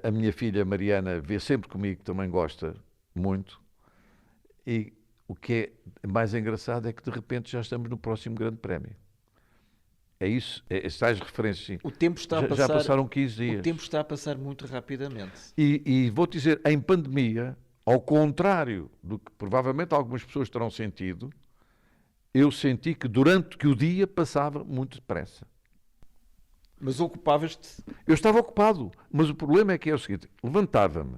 B: a minha filha Mariana vê sempre comigo, também gosta muito, e o que é mais engraçado é que de repente já estamos no próximo Grande Prémio. É isso, estas referências. Sim.
A: O tempo está a passar,
B: já passaram 15 dias.
A: O tempo está a passar muito rapidamente.
B: E vou-te dizer, em pandemia, ao contrário do que provavelmente algumas pessoas terão sentido, eu senti que durante que o dia passava muito depressa.
A: Mas ocupavas-te?
B: Eu estava ocupado, mas o problema é que é o seguinte, levantava-me,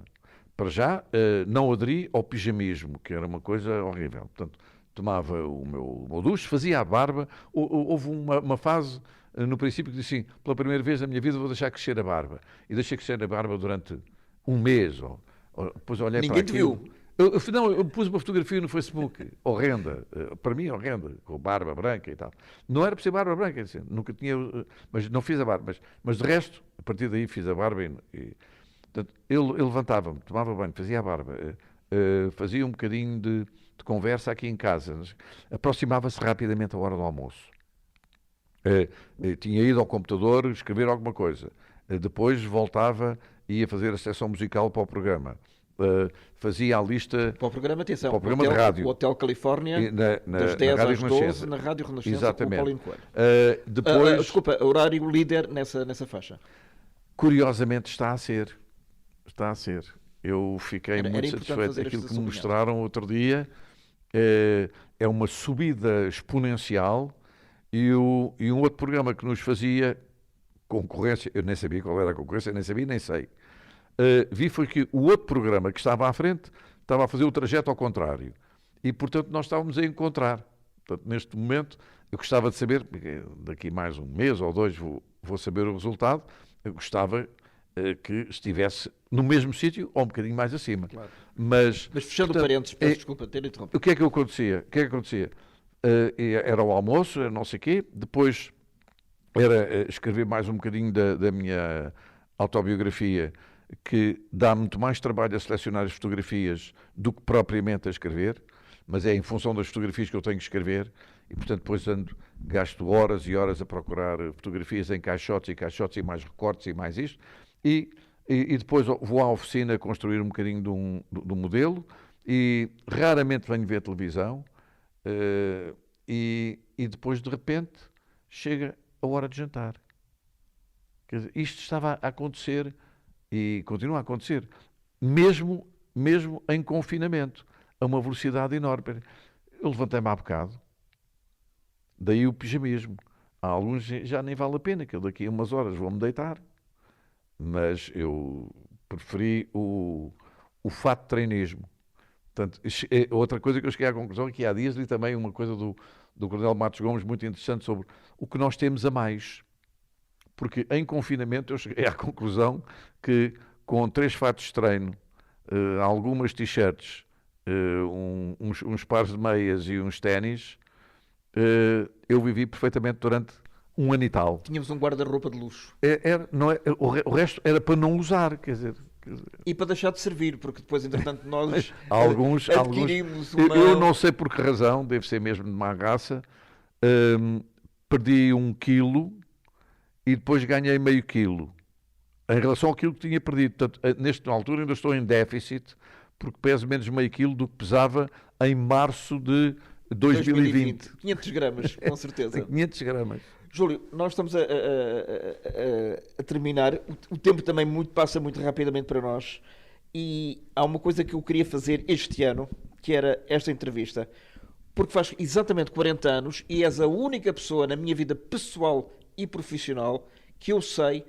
B: para já não aderi ao pijamismo, que era uma coisa horrível. Portanto, tomava o meu duche, fazia a barba. Houve uma fase no princípio que disse assim, pela primeira vez na minha vida vou deixar crescer a barba. E deixei crescer a barba durante um mês. Depois olhei
A: Ninguém
B: para
A: te viu?
B: Eu pus uma fotografia no Facebook, horrenda, para mim horrenda, com barba branca e tal. Não era por ser barba branca, assim, nunca tinha, mas não fiz a barba. Mas de resto, a partir daí fiz a barba portanto, eu levantava-me, tomava banho, fazia a barba, fazia um bocadinho de conversa aqui em casa, aproximava-se rapidamente a hora do almoço. Tinha ido ao computador escrever alguma coisa, depois voltava e ia fazer a seção musical para o programa. Fazia a lista...
A: Para o programa, atenção,
B: para o programa de rádio.
A: O Hotel Califórnia, das 10 às 12, na Rádio Renascença,
B: exatamente,
A: com o Paulinho Coelho.
B: Depois...
A: Desculpa, horário líder nessa faixa.
B: Curiosamente está a ser. Eu fiquei muito satisfeito. Aquilo que me mostraram outro dia é uma subida exponencial e um outro programa que nos fazia concorrência, eu nem sabia qual era a concorrência, nem sei. Vi foi que o outro programa que estava à frente estava a fazer o trajeto ao contrário. E, portanto, nós estávamos a encontrar. Portanto, neste momento, eu gostava de saber, daqui mais um mês ou dois vou saber o resultado, eu gostava que estivesse no mesmo sítio ou um bocadinho mais acima.
A: Claro.
B: Mas
A: fechando
B: portanto,
A: parênteses, peço desculpa ter interrompido.
B: O que é que acontecia? Era o almoço, era não sei o quê, depois era escrever mais um bocadinho da minha autobiografia, que dá muito mais trabalho a selecionar as fotografias do que propriamente a escrever, mas é em função das fotografias que eu tenho que escrever, e portanto depois gasto horas e horas a procurar fotografias em caixotes e mais recortes e mais isto, e depois vou à oficina construir um bocadinho do modelo, e raramente venho ver televisão, e depois de repente chega a hora de jantar. Quer dizer, isto estava a acontecer e continua a acontecer, mesmo em confinamento, a uma velocidade enorme. Eu levantei-me há bocado, daí o pijamismo. Há alguns já nem vale a pena, que eu daqui a umas horas vou-me deitar, mas eu preferi o fato de treinismo. Portanto, outra coisa que eu cheguei à conclusão é que há dias li também uma coisa do Coronel Matos Gomes muito interessante sobre o que nós temos a mais. Porque em confinamento eu cheguei à conclusão que com 3 fatos de treino, algumas t-shirts, uns pares de meias e uns ténis, eu vivi perfeitamente durante um ano e tal.
A: Tínhamos um guarda-roupa de luxo.
B: O resto era para não usar, quer dizer,
A: E para deixar de servir, porque depois, entretanto, nós
B: Alguns,
A: adquirimos uma...
B: Eu não sei por que razão, deve ser mesmo de má raça, perdi 1 quilo e depois ganhei meio quilo em relação àquilo que tinha perdido. Portanto, nesta altura ainda estou em déficit, porque peso menos meio quilo do que pesava em março de 2020.
A: 500 gramas, com certeza.
B: 500 gramas.
A: Júlio, nós estamos a terminar. O tempo também passa muito rapidamente para nós. E há uma coisa que eu queria fazer este ano, que era esta entrevista, porque faz exatamente 40 anos e és a única pessoa na minha vida pessoal e profissional que eu sei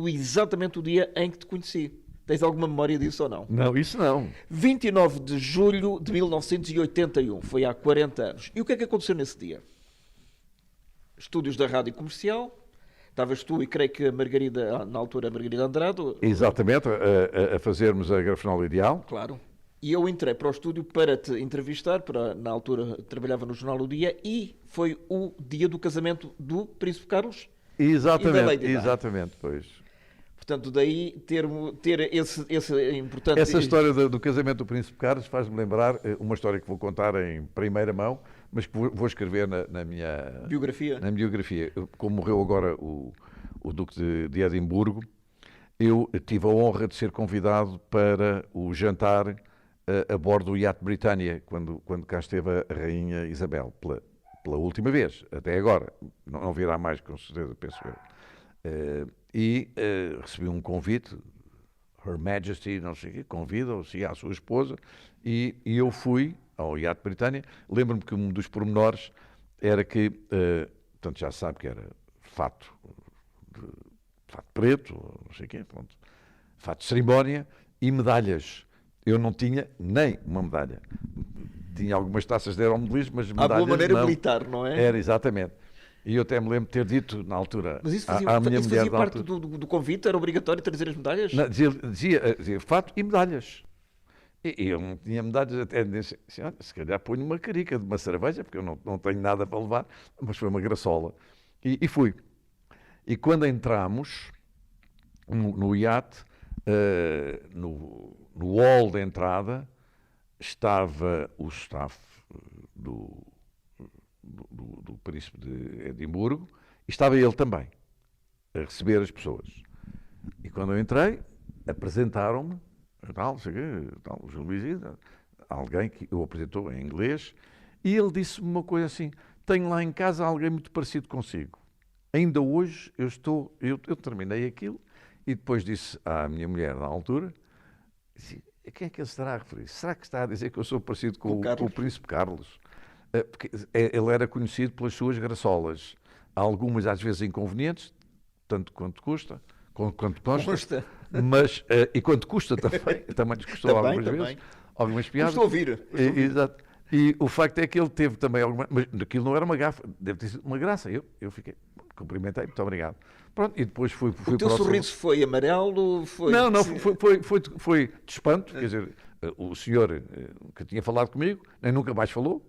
A: exatamente o dia em que te conheci. Tens alguma memória disso ou não?
B: Não, isso não.
A: 29 de julho de 1981, foi há 40 anos. E o que é que aconteceu nesse dia? Estúdios da Rádio Comercial, estavas tu e creio que a Margarida, na altura a Margarida Andrade.
B: Exatamente, a fazermos a Grafenola Ideal.
A: Claro. E eu entrei para o estúdio para te entrevistar, na altura trabalhava no Jornal O Dia, e foi o dia do casamento do Príncipe Carlos
B: Exatamente,
A: e da Lady Di.
B: exatamente, pois.
A: Portanto, daí ter esse importante...
B: Essa história do casamento do Príncipe Carlos faz-me lembrar uma história que vou contar em primeira mão, mas que vou escrever na minha
A: biografia.
B: Na biografia. Como morreu agora o Duque de Edimburgo, eu tive a honra de ser convidado para o jantar a bordo do iate Britannia, quando cá esteve a Rainha Isabel, pela última vez, até agora. Não virá mais, com certeza, penso eu. Recebi um convite, Her Majesty, não sei o quê, convida-se à sua esposa, e eu fui ao iate Britannia. Lembro-me que um dos pormenores era que, portanto, já se sabe que era fato preto, não sei o quê, pronto, fato de cerimónia e medalhas. Eu não tinha nem uma medalha. Tinha algumas taças de aeromodelismo, mas medalhas
A: à boa maneira
B: não.
A: Militar, não é?
B: Era, exatamente. E eu até me lembro de ter dito na altura...
A: Mas isso fazia, parte do convite? Era obrigatório trazer as medalhas?
B: Não, dizia fato e medalhas. E eu não tinha medalhas, até disse, se calhar ponho uma carica de uma cerveja, porque eu não tenho nada para levar, mas foi uma graçola. E fui. E quando entramos no iate, no hall de entrada, estava o staff do Príncipe de Edimburgo, e estava ele também, a receber as pessoas. E quando eu entrei, apresentaram-me, o João Luís, alguém que o apresentou em inglês, e ele disse-me uma coisa assim: tenho lá em casa alguém muito parecido consigo. Ainda hoje eu terminei aquilo, e depois disse à minha mulher, na altura, disse, a quem é que ele estará a referir? Será que está a dizer que eu sou parecido com o Príncipe Carlos? Porque ele era conhecido pelas suas graçolas, algumas às vezes inconvenientes, tanto quanto custa, quanto consta, mas e quanto custa também lhes custou algumas vezes, algumas piadas.
A: Estou a ouvir.
B: Exato. E o facto é que ele teve também alguma, mas aquilo não era uma gafa, deve ter sido uma graça. Eu fiquei, cumprimentei, muito obrigado. Pronto, e depois fui
A: o teu sorriso foi amarelo? Foi...
B: Não, foi de espanto. Quer dizer, o senhor que tinha falado comigo nem nunca mais falou.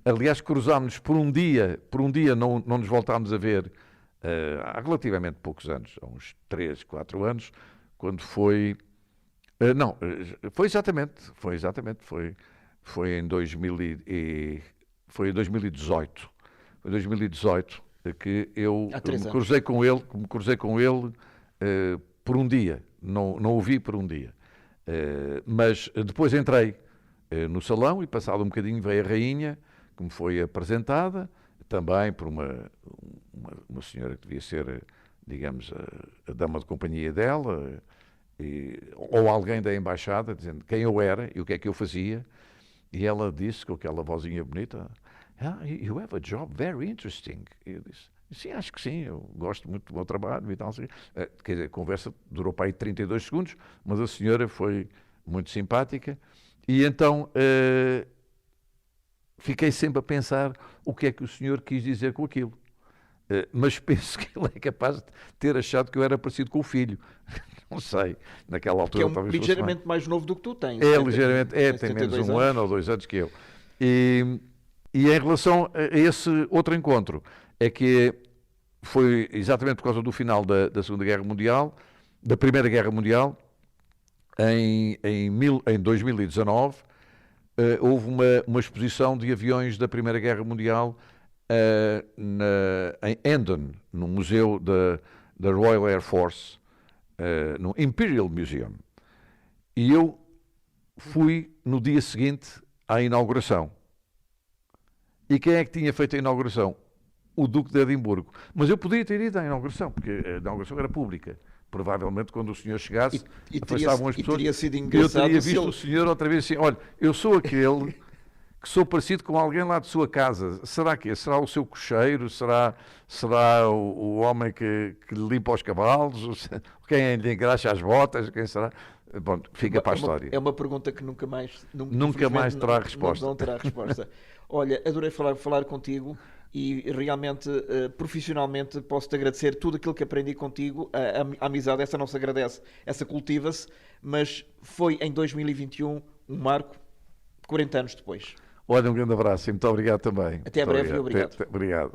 B: Aliás, cruzámos-nos por um dia não nos voltámos a ver há relativamente poucos anos, há uns 3, 4 anos, quando foi... foi exatamente, foi em 2018. Foi em 2018 que eu me cruzei com ele por um dia, não o vi por um dia. Mas depois entrei no salão e passado um bocadinho veio a rainha, que me foi apresentada, também por uma senhora que devia ser, digamos, a dama de companhia dela, ou alguém da embaixada, dizendo quem eu era e o que é que eu fazia, e ela disse com aquela vozinha bonita, you have a job very interesting. E eu disse, sim, acho que sim, eu gosto muito do meu trabalho e tal. Quer dizer, a conversa durou para aí 32 segundos, mas a senhora foi muito simpática, e então... fiquei sempre a pensar o que é que o senhor quis dizer com aquilo. Mas penso que ele é capaz de ter achado que eu era parecido com o filho. Não sei, naquela altura.
A: Que é ligeiramente mais novo do que tu tens.
B: Ligeiramente, tem menos um ano ou 2 anos que eu. E em relação a esse outro encontro, é que foi exatamente por causa do final da Segunda Guerra Mundial, da Primeira Guerra Mundial, Em 2019, houve uma exposição de aviões da Primeira Guerra Mundial em Hendon, no museu da Royal Air Force, no Imperial Museum. E eu fui no dia seguinte à inauguração. E quem é que tinha feito a inauguração? O Duque de Edimburgo. Mas eu podia ter ido à inauguração, porque a inauguração era pública. Provavelmente, quando o senhor chegasse, afastavam as pessoas.
A: Teria sido
B: Eu
A: engraçado
B: teria visto o senhor outra vez assim: olha, eu sou aquele que sou parecido com alguém lá de sua casa. Será que será o seu cocheiro? Será o homem que limpa os cavalos? Quem lhe engraxa as botas? Quem será? Bom, fica para a história.
A: É uma pergunta que nunca mais
B: terá resposta.
A: Não terá resposta. Olha, adorei falar contigo. E realmente, profissionalmente, posso-te agradecer tudo aquilo que aprendi contigo. A amizade, essa não se agradece, essa cultiva-se, mas foi em 2021 um marco, 40 anos depois.
B: Olha, um grande abraço e muito obrigado também.
A: Até breve e obrigado.
B: Obrigado.